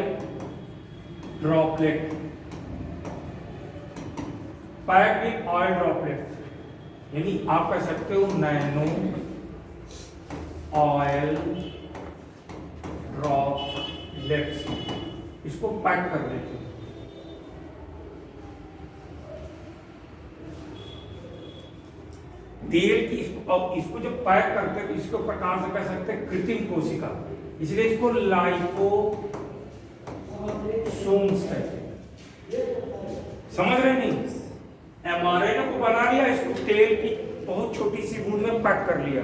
S1: droplet, pack with oil droplet, यानी आप कह सकते हो नैनो ऑयल ड्रॉपलेट्स, इसको पैक कर देते हैं। तेल की इसको जब पैक करते हैं तो इसको प्रकार से कह सकते हैं कृत्रिम कोशिका, इसलिए इसको लाइपोसोम्स कहते हैं। समझ रहे नहीं? mRNA को बना लिया, इसको तेल की बहुत छोटी सी बूंद में पैक कर लिया,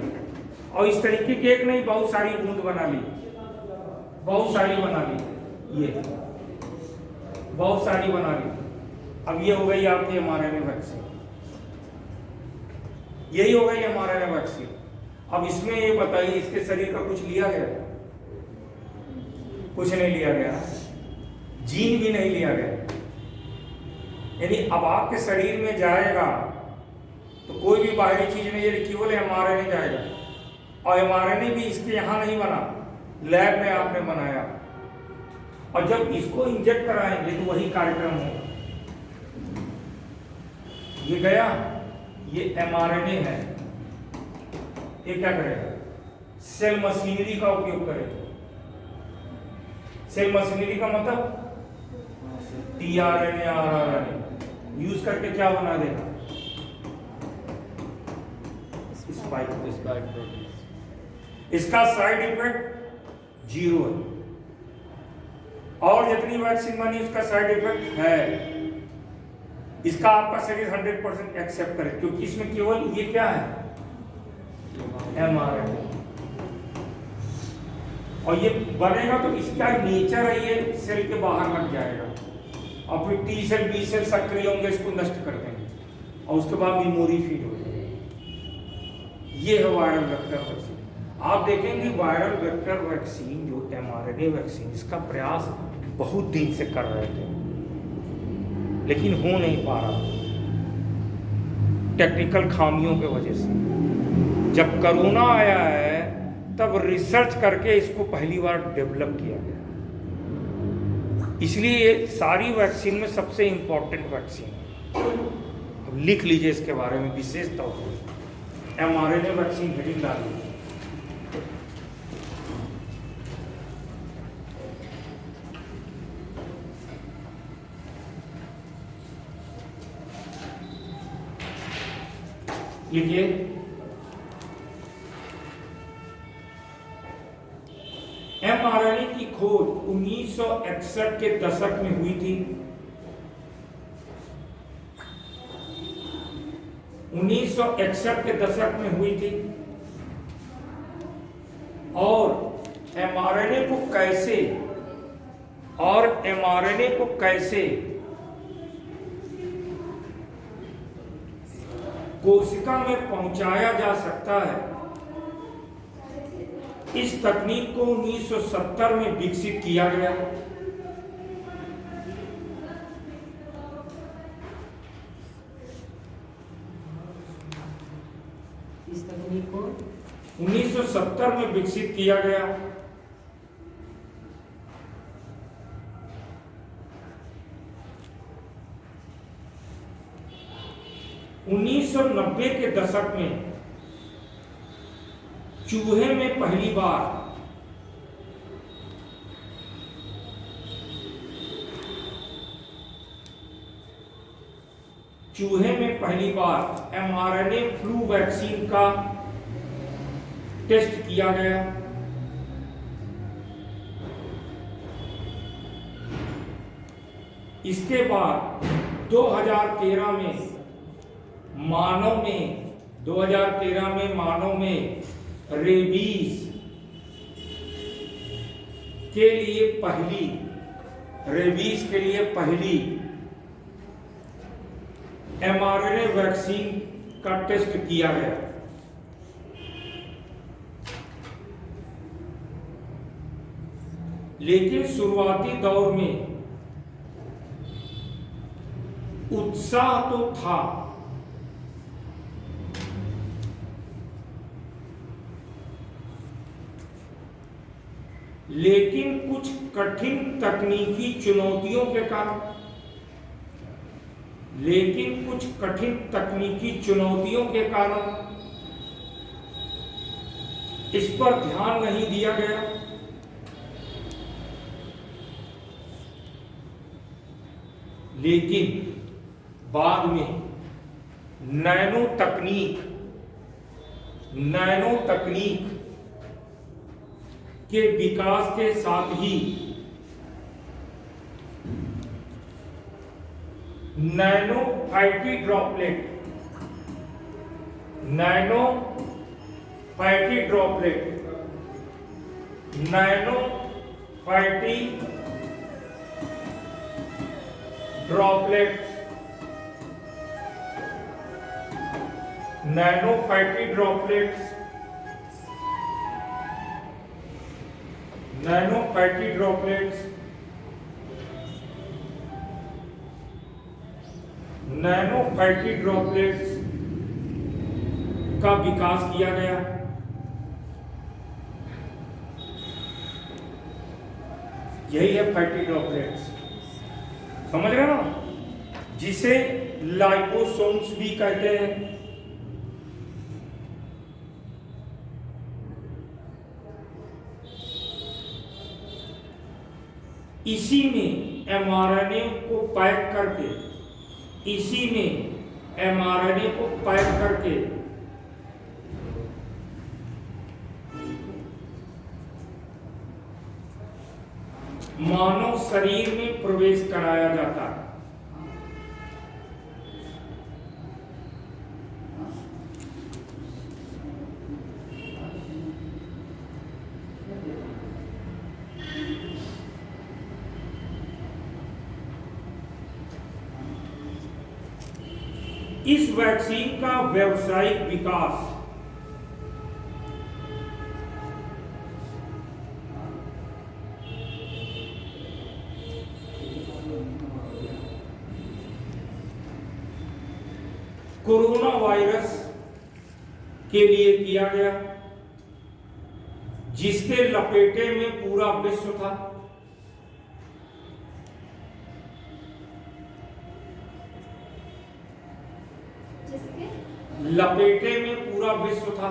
S1: और इस तरीके की एक नहीं बहुत सारी बूंद बना ली, बहुत सारी बना ली। ये बहुत सारी बना ली। अब ये हो गई आपकी mRNA वैक्सीन, यही हो गई mRNA वैक्सीन। अब इसमें ये बताइए, इसके शरीर का कुछ लिया गया? कुछ नहीं लिया गया, जीन भी नहीं लिया गया। यानी अब आपके शरीर में जाएगा तो कोई भी बाहरी चीज नहीं, ये केवल mRNA जाएगा। और mRNA भी इसके यहाँ नहीं बना, लैब में आपने बनाया, और जब इसको इंजेक्ट कराएंगे तो वही कार्यक्रम होगा। ये गया, ये mRNA है, ये क्या करेगा? सेल मशीनरी का उपयोग करेगा। सेल मशीनरी का मतलब tRNA RNA यूज करके क्या बना देगा? Spike
S3: protein.
S1: इसका साइड इफेक्ट 0 है, और जितनी वैक्सीन बनी उसका साइड इफेक्ट है। इसका आपका शरीर 100% एक्सेप्ट करे, क्योंकि इसमें केवल ये क्या है? mRNA। और ये बनेगा तो इसका नेचर है, ये सेल के बाहर लग जाएगा, और फिर टी सेल बी सेल सक्रिय होंगे, इसको नष्ट कर देंगे, और उसके बाद मेमोरी फीड हो जाएगी। ये है वायरल वेक्टर वैक्सीन। आप देखेंगे वायरल वेक्टर वैक्सीन जो mRNA वैक्सीन, इसका प्रयास बहुत दिन से कर रहे थे, लेकिन हो नहीं पा रहा, टेक्निकल खामियों के वजह से। जब कोरोना आया है तब रिसर्च करके इसको पहली बार डेवलप किया गया। इसलिए ये सारी वैक्सीन में सबसे इंपॉर्टेंट वैक्सीन है। अब लिख लीजिए इसके बारे में विशेष तौर पर, mRNA वैक्सीन हेडिंग डाल लीजिए। लिखिए, mRNA की खोज 1961 के दशक में हुई थी। 1961 के दशक में हुई थी, और mRNA को कैसे कोशिका में पहुंचाया जा सकता है, इस तकनीक को 1970 में विकसित किया गया।
S4: इस तकनीक को
S1: 1970 में विकसित किया गया। उन्नीस सौ 90 के दशक में चूहे में पहली बार mRNA फ्लू वैक्सीन का टेस्ट किया गया। इसके बाद 2013 में मानव में रेबीज के लिए पहली mRNA वैक्सीन का टेस्ट किया गया। लेकिन शुरुआती दौर में उत्साह तो था, लेकिन कुछ कठिन तकनीकी चुनौतियों के कारण इस पर ध्यान नहीं दिया गया। लेकिन बाद में नैनो तकनीक के विकास के साथ ही nano fatty droplet droplets, nano fatty droplets, nano fatty droplets, nano fatty droplets का विकास किया गया। यही है फैटी ड्रॉपलेट्स, समझ रहे हो ना, जिसे लाइपोसोम्स भी कहते हैं। इसी में एमआरएनए को पैक करके, इसी में एमआरएनए को पैक करके मानव शरीर में प्रवेश कराया जाता है। इस वैक्सीन का व्यावसायिक विकास कोरोना वायरस के लिए किया गया, जिसके लपेटे में पूरा विश्व था। लपेटे में पूरा विश्व था।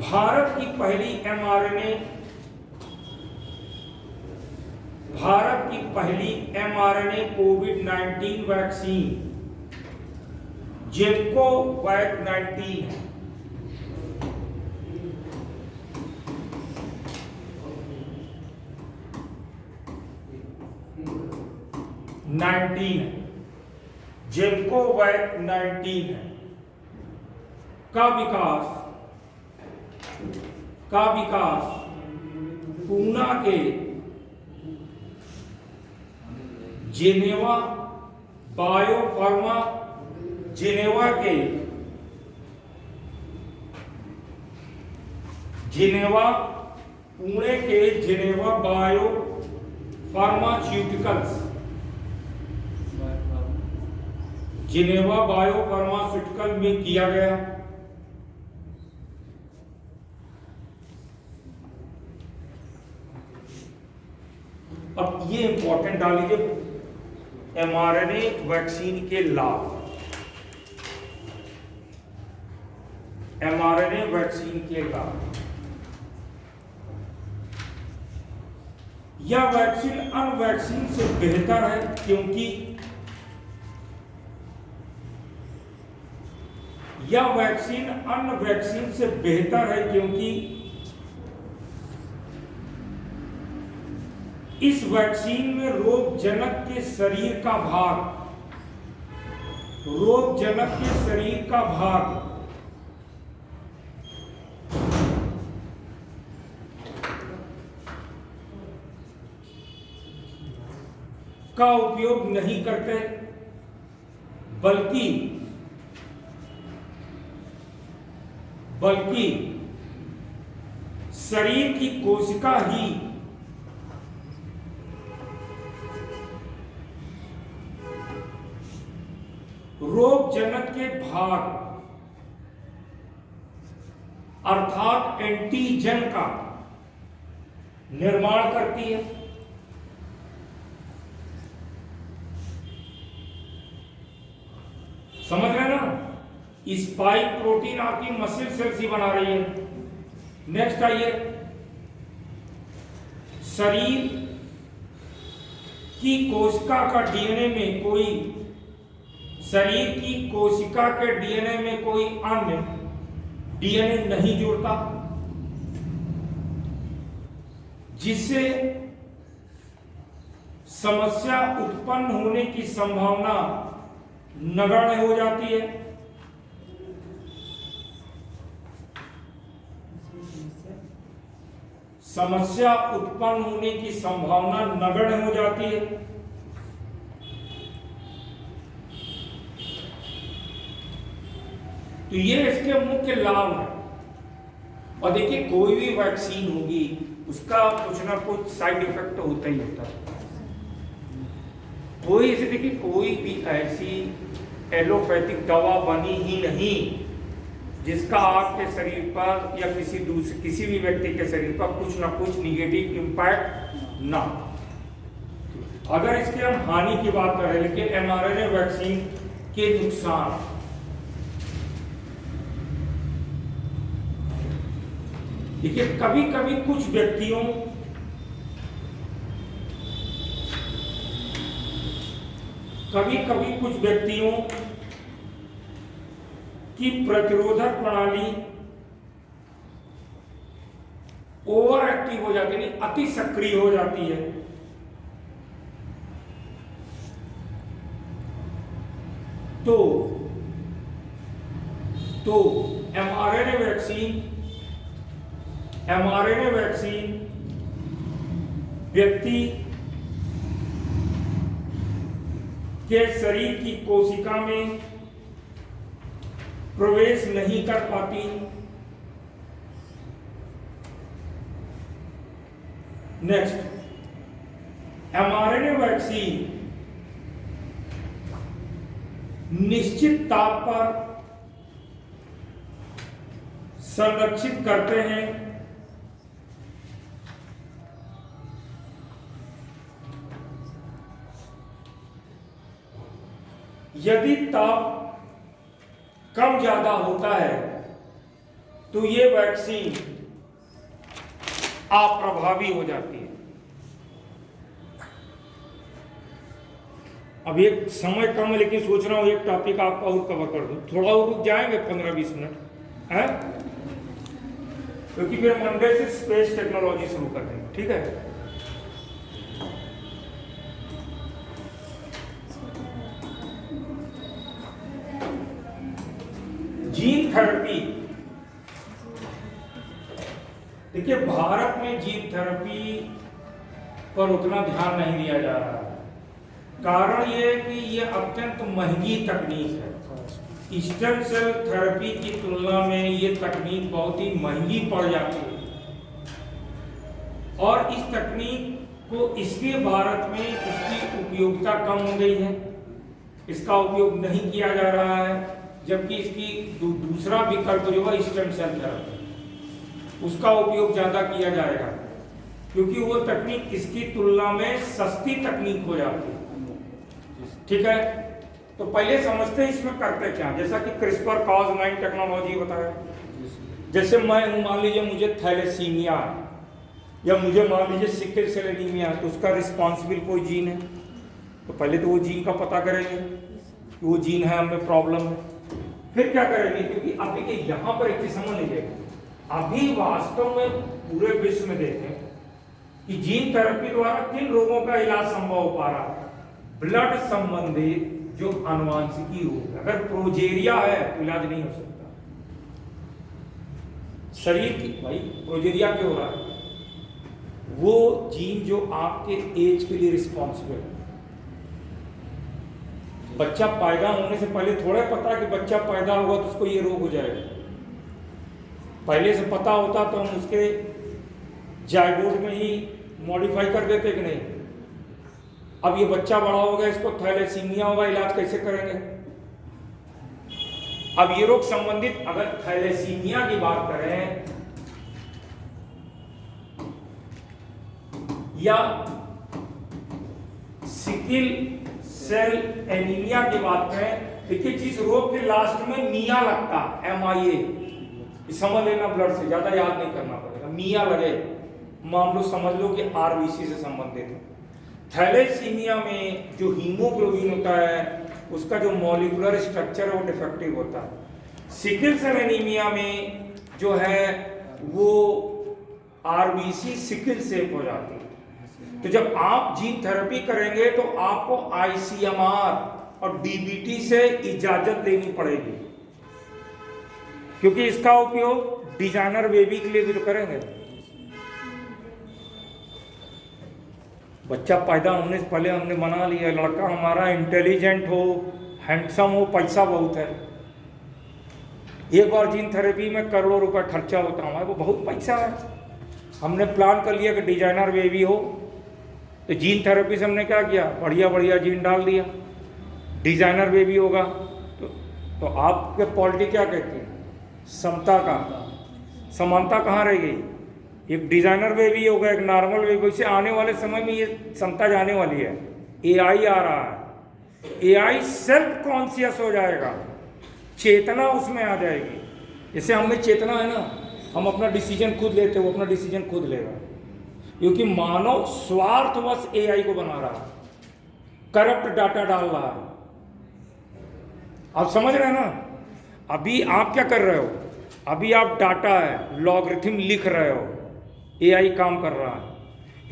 S1: भारत की पहली एमआरएनए कोविड-19 वैक्सीन जेमकोवैक 19 है। जेमकोवैक 19 है का विकास पूना के जिनेवा बायोफार्मा, पुणे के Geneva bio pharmaceuticals, Geneva bio pharmaceutical में किया गया। अब ये इंपॉर्टेंट डाल लीजिए, एमआरएनए वैक्सीन के लाभ। एमआरएनए वैक्सीन के लाभ, यह वैक्सीन अन्य वैक्सीन से बेहतर है क्योंकि यह वैक्सीन अन्य वैक्सीन से बेहतर है क्योंकि इस वैक्सीन में रोगजनक के शरीर का भाग का उपयोग नहीं करते, बल्कि शरीर की कोशिका ही रोगजनक के भाग अर्थात एंटीजन का निर्माण करती है। समझ रहे ना, स्पाइक प्रोटीन आपकी मसल सेल्स ही बना रही है। नेक्स्ट आइए, शरीर की कोशिका का डीएनए में कोई अन्य डीएनए नहीं जुड़ता, जिससे समस्या उत्पन्न होने की संभावना नगण्य हो जाती है। समस्या उत्पन्न होने की संभावना नगण्य हो जाती है। तो ये इसके मुख्य लाभ है। और देखिए कोई भी वैक्सीन होगी उसका कुछ ना कुछ साइड इफेक्ट तो होता ही होता है। कोई ऐसे देखिए कोई भी ऐसी एलोपैथिक दवा बनी ही नहीं जिसका आपके शरीर पर या किसी भी व्यक्ति के शरीर पर कुछ ना कुछ निगेटिव इम्पैक्ट ना। अगर इसके हम हानि की बात करें, लेकिन mRNA वैक्सीन के नुकसान, देखिए कभी कभी कुछ व्यक्तियों की प्रतिरोधक प्रणाली ओवर एक्टिव हो जाती है, अति सक्रिय हो जाती है। तो mRNA वैक्सीन व्यक्ति के शरीर की कोशिका में प्रवेश नहीं कर पाती। नेक्स्ट, mRNA वैक्सीन निश्चित ताप पर संरक्षित करते हैं। यदि ताप कम ज्यादा होता है तो ये वैक्सीन अप्रभावी हो जाती है। अब एक समय कम है लेकिन सोच रहा हूं एक टॉपिक आपका और कवर कर दूं। थोड़ा और रुक जाएंगे 15-20 मिनट है, क्योंकि फिर मंडे से स्पेस टेक्नोलॉजी शुरू कर देंगे। ठीक है, जीन थेरेपी। देखिए भारत में जीन थेरेपी पर उतना ध्यान नहीं दिया जा रहा है। कारण ये है कि ये अत्यंत महंगी तकनीक है। स्टेम सेल थेरेपी की तुलना में ये तकनीक बहुत ही महंगी पड़ जाती है और इस तकनीक को इसलिए भारत में इसकी उपयोगिता कम हो गई है, इसका उपयोग नहीं किया जा रहा है। जबकि इसकी दूसरा विकल्प जो है स्टेम सेल थेरेपी, उसका उपयोग ज्यादा किया जाएगा क्योंकि वो तकनीक इसकी तुलना में सस्ती तकनीक हो जाती है। ठीक है, तो पहले समझते हैं इसमें करते क्या। जैसा कि क्रिस्पर Cas9 टेक्नोलॉजी बताया, जैसे मैं हूं, मान लीजिए मुझे थैलेसीमिया या मुझे मान लीजिए सिकल सेल एनीमिया, तो उसका रिस्पॉन्सिबल कोई जीन है। तो पहले तो वो जीन का पता करेंगे कि वो जीन है, हमें प्रॉब्लम है। फिर क्या करेंगे, क्योंकि अब देखिए यहां पर एक चीज समझ लीजिए, अभी वास्तव में पूरे विश्व में देखें कि जीन थेरेपी द्वारा किन रोगों का इलाज संभव हो पा रहा है। ब्लड संबंधित जो आनुवांशिकी रोग, अगर प्रोजेरिया है तो इलाज नहीं हो सकता। शरीर की भाई प्रोजेरिया क्यों हो रहा है, वो जीन जो आपके एज के लिए रिस्पॉन्सिबल है। बच्चा पैदा होने से पहले थोड़ा पता कि बच्चा पैदा होगा तो उसको ये रोग हो जाएगा। पहले से पता होता तो हम उसके जायगोट में ही मॉडिफाई कर देते कि नहीं। अब ये बच्चा बड़ा हो गया, इसको थैलेसीमिया होगा, इलाज कैसे करेंगे। अब ये रोग संबंधित अगर थैलेसीमिया की बात करें या सिकल सेल एनीमिया की बात करें, देखिए जिस रोग के लास्ट में मिया लगता, MIA, समझ लेना, ब्लड से ज्यादा याद नहीं करना पड़ेगा, मिया लगे, मान लो समझ लो कि RBC से संबंधित है। थैलेसीमिया में जो हीमोग्लोबिन होता है उसका जो मॉलिक्यूलर स्ट्रक्चर है वो डिफेक्टिव होता है। सिकल सेल एनीमिया में जो है वो RBC सिकल सेप हो जाती है। तो जब आप जीन थेरेपी करेंगे तो आपको ICMR और DBT से इजाजत लेनी पड़ेगी, क्योंकि इसका उपयोग डिजाइनर बेबी के लिए भी तो करेंगे। बच्चा पैदा होने से पहले हमने बना लिया लड़का हमारा इंटेलिजेंट हो, हैंडसम हो, पैसा बहुत है। एक बार जीन थेरेपी में करोड़ों रुपए खर्चा होता है, हमारे को बहुत पैसा है। हमने प्लान कर लिया कि डिजाइनर बेबी हो, तो जीन थेरेपी से हमने क्या किया, बढ़िया बढ़िया जीन डाल दिया, डिजाइनर बेबी होगा। तो आपके पॉलिटी क्या कहती है, समता का, समानता कहाँ रह गई? एक डिजाइनर बेबी होगा, एक नॉर्मल बेबी। इससे आने वाले समय में ये समता जाने वाली है। एआई आ रहा है, एआई सेल्फ कॉन्शियस हो जाएगा, चेतना उसमें आ जाएगी। जैसे हमें चेतना है ना, हम अपना डिसीजन खुद लेते हो, अपना डिसीजन खुद लेगा, क्योंकि मानव स्वार्थवश एआई को बना रहा है, करप्ट डाटा डाल रहा है। आप समझ रहे हैं ना? अभी आप क्या कर रहे हो, अभी आप डाटा है, लॉगरिथम लिख रहे हो, एआई काम कर रहा है।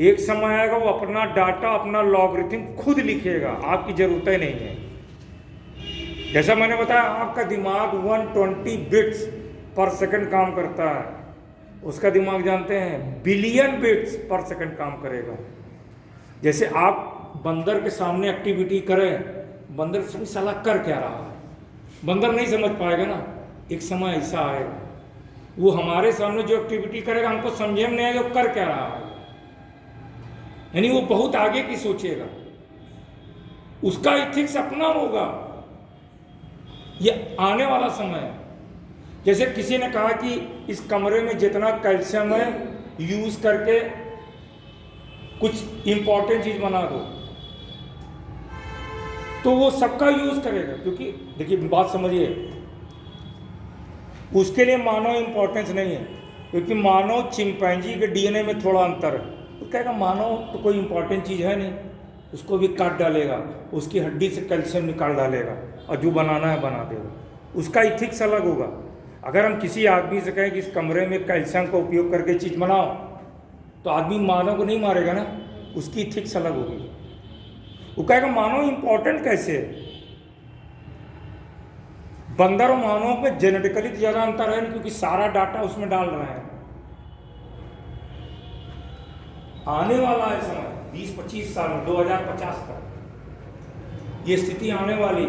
S1: एक समय आएगा वो अपना डाटा, अपना लॉगरिथम खुद लिखेगा, आपकी जरूरत ही नहीं है। जैसा मैंने बताया, आपका दिमाग 120 बिट्स पर सेकंड काम करता है, उसका दिमाग जानते हैं बिलियन बिट्स पर सेकंड काम करेगा। जैसे आप बंदर के सामने एक्टिविटी करें, बंदर समझ साला कर क्या रहा है, बंदर नहीं समझ पाएगा ना। एक समय ऐसा आएगा वो हमारे सामने जो एक्टिविटी करेगा हमको समझे में नहीं आएगा वो कर क्या रहा है, यानी वो बहुत आगे की सोचेगा, उसका इथिक्स अपना होगा। ये आने वाला समय है। जैसे किसी ने कहा कि इस कमरे में जितना कैल्शियम है यूज करके कुछ इंपॉर्टेंट चीज बना दो, तो वो सबका यूज करेगा। क्योंकि देखिए बात समझिए, उसके लिए मानव इंपॉर्टेंस नहीं है, क्योंकि मानव चिंपैंजी के डीएनए में थोड़ा अंतर है। तो कहेगा मानव तो कोई इंपॉर्टेंट चीज़ है नहीं, उसको भी काट डालेगा, उसकी हड्डी से कैल्शियम निकाल डालेगा और जो बनाना है बना देगा, उसका इथिक्स अलग होगा। अगर हम किसी आदमी से कहें कि इस कमरे में कैल्शियम का उपयोग करके चीज़ बनाओ, तो आदमी मानव को नहीं मारेगा ना, उसकी इथिक्स अलग होगी। वो कहेगा मानव इंपॉर्टेंट कैसे है। बंदर और मानव में जेनेटिकली ज़्यादा अंतर है, क्योंकि सारा डाटा उसमें डाल रहे हैं। आने वाला है समय 20-25 साल में, 2050 तक ये स्थिति आने वाली,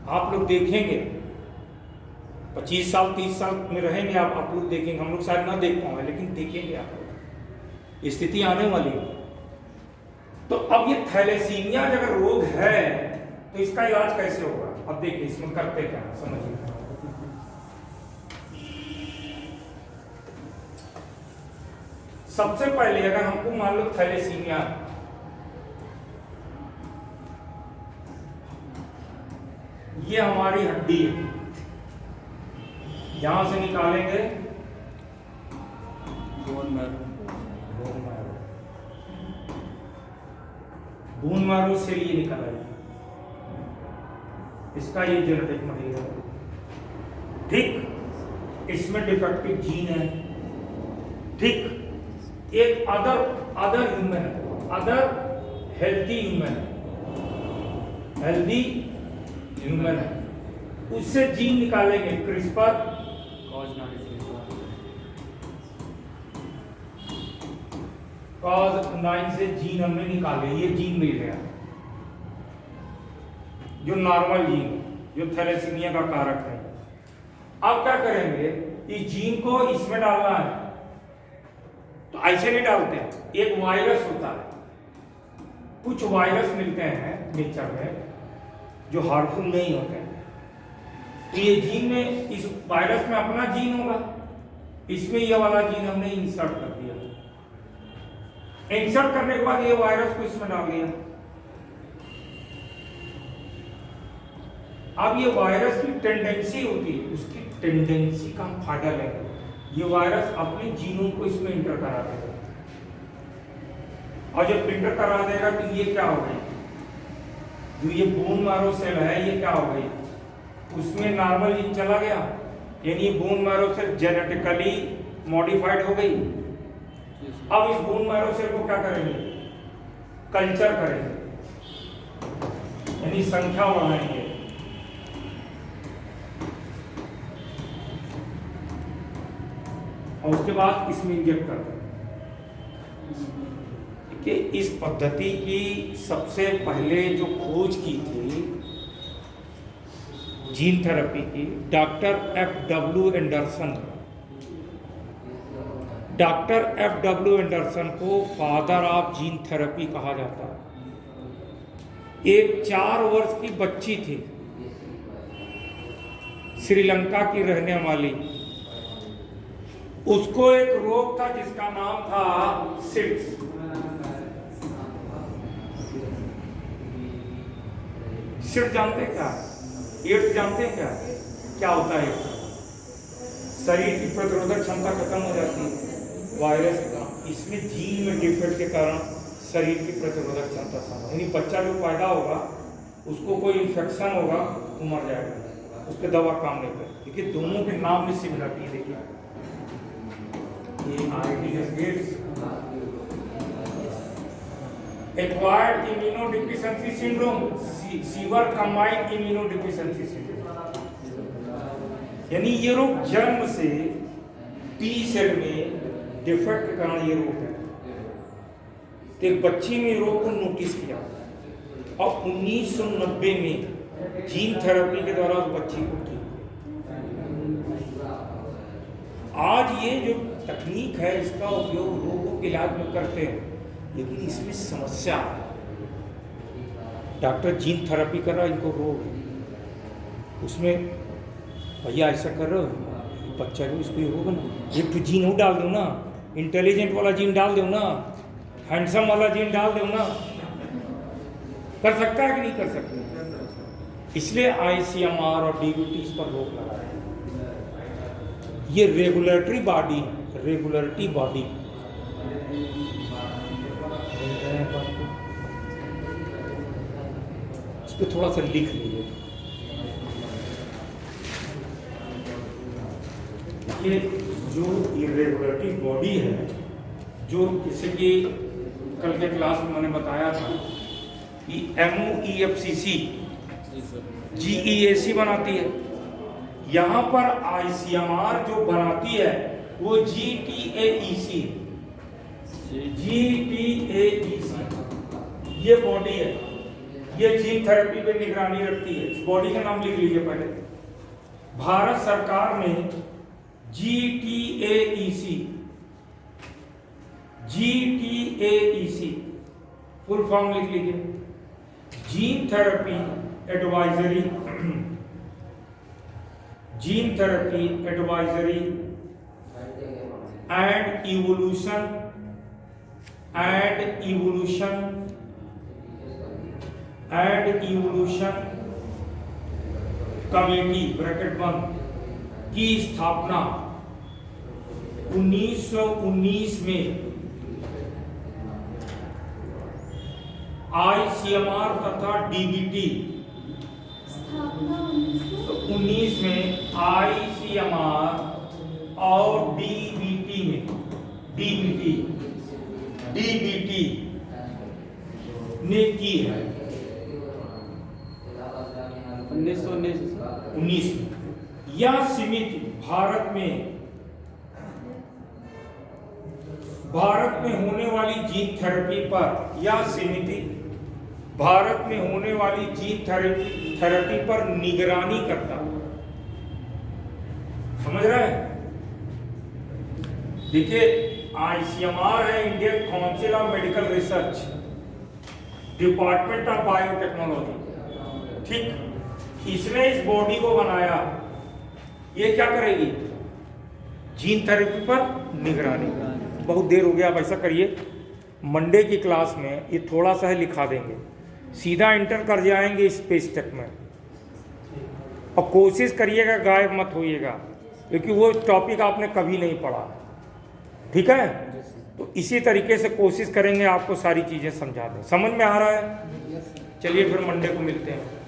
S1: आप लोग देखेंगे। 25 साल 30 साल में रहेंगे आप लोग देखेंगे, हम लोग शायद ना देख पाएंगे, लेकिन देखेंगे आप लोग, ये स्थिति आने वाली है। तो अब ये थैलेसीमिया अगर रोग है तो इसका इलाज कैसे होगा? अब देखिए इसमें करते क्या, समझिए। सबसे पहले अगर हमको मान लो थैलेसीमिया, ये हमारी हड्डी है, यहां से निकालेंगे
S3: बोन मैरो,
S1: बोन मैरो से ये निकाला, इसका ये जेनेटिक मटेरियल, ठीक, इसमें डिफेक्टिव जीन है, ठीक। एक अदर ह्यूमन है, अदर हेल्दी ह्यूमन है, हेल्दी ह्यूमन है, उससे जीन निकालेंगे, क्रिस्पर Cas9 से जीन हमने निकाले, ये जीन मिल गया, जो नॉर्मल जीन, जो थैलेसीमिया का कारक है। अब क्या करेंगे, इस जीन को इसमें डालना है, तो ऐसे नहीं डालते हैं, एक वायरस होता है, कुछ वायरस मिलते हैं नेचर में जो हार्मफुल नहीं होते हैं, तो ये जीन में, इस वायरस में अपना जीन होगा, इसमें ये वाला जीन हमने इंसर्ट कर दिया, इंसर्ट करने के बाद ये वायरस को इसमें डाल दिया। अब ये वायरस की टेंडेंसी होती है, उसकी टेंडेंसी का हम फायदा लेंगे, ये वायरस अपने जीनोम को इसमें इंटर करा देगा, और जब इंटर करा देगा तो ये क्या हो गई, जो ये बोन मैरो सेल है ये क्या हो गई, उसमें नॉर्मल जीन चला गया, यानी ये bone marrow cell genetically modified हो गई। अब इस बोन मैरो सेल को क्या करेंगे, कल्चर करेंगे, यानी संख्या बढ़ाएंगे, और उसके बाद इसमें इंजेक्ट कर देंगे। कि इस पद्धति की सबसे पहले जो खोज की थी जीन थेरेपी की doctor F.W. Anderson. Doctor F.W. Anderson को फादर ऑफ जीन थेरेपी कहा जाता है। एक 4 वर्ष की बच्ची थी, श्रीलंका की रहने वाली। उसको एक रोग था जिसका नाम था सिड्स। सिड्स जानते हैं क्या? एड्स जानते हैं क्या? क्या होता है? शरीर की प्रतिरोधक क्षमता खत्म हो जाती है वायरस के कारण। इसमें जीन में डिफेक्ट के कारण शरीर की प्रतिरोधक क्षमता समाप्त, यानी बच्चा जो पैदा होगा उसको कोई इन्फेक्शन होगा तो मर जाएगा, उस पर दवा काम नहीं करेगी। देखिए दोनों के नाम में सिमिलरिटी है। देखिए acquired immunodeficiency syndrome, sewer combined immunodeficiency syndrome, यानी ये रोग जन्म से टी सेल में डिफेक्ट के कारण ये रोग है। तो एक बच्ची में रोग को नोटिस किया और 1990 में जीन थेरेपी के द्वारा उस बच्ची को ठीक। आज ये जो तकनीक है इसका उपयोग रोगों के इलाज में करते हैं, लेकिन इसमें समस्या है। डॉक्टर जीन थेरेपी कर रहा है, इनको रोग है, उसमें भैया ऐसा कर रहे हो बच्चा जो इसको ये होगा ना, एक तो जीन वो डाल दो ना, इंटेलिजेंट वाला जीन डाल दो ना, हैंडसम वाला जीन डाल दो ना। कर सकता है कि नहीं कर सकता? इसलिए ICMR और DBT पर रोक लगा है। ये रेगुलेटरी बॉडी इस पर थोड़ा सा लिख लीजिए। ये जो इरेगुलेटरी बॉडी है, जो जैसे कि कल के क्लास में मैंने बताया था कि MOEFCC GEAC बनाती है, यहाँ पर ICMR जो बनाती है वो GTAEC ये बॉडी है। ये जीन थेरेपी पे निगरानी रखती है। इस बॉडी का नाम लिख लीजिए पहले। भारत सरकार ने GTAEC फुल फॉर्म लिख लीजिए, gene therapy advisory and evolution committee bracket बंद की स्थापना 1919 में ICMR तथा DBT 19 में ICMR और DBT ने की है 19 में। यह समिति भारत में होने वाली जीन थेरेपी पर, यह समिति भारत में होने वाली जीन थेरेपी पर निगरानी करता है। समझ रहे हैं? देखिए ICMR है Indian council of medical research, department of biotechnology, ठीक। इसने इस बॉडी को बनाया। ये क्या करेगी? जीन थेरेपी पर निगरानी। बहुत देर हो गया, अब ऐसा करिए मंडे की क्लास में ये थोड़ा सा है लिखा देंगे, सीधा इंटर कर जाएंगे इस पेज तक में, और कोशिश करिएगा गायब मत होइएगा, क्योंकि वो टॉपिक आपने कभी नहीं पढ़ा। ठीक है? तो इसी तरीके से कोशिश करेंगे आपको सारी चीज़ें समझा दें। समझ में आ रहा है? चलिए फिर मंडे को मिलते हैं।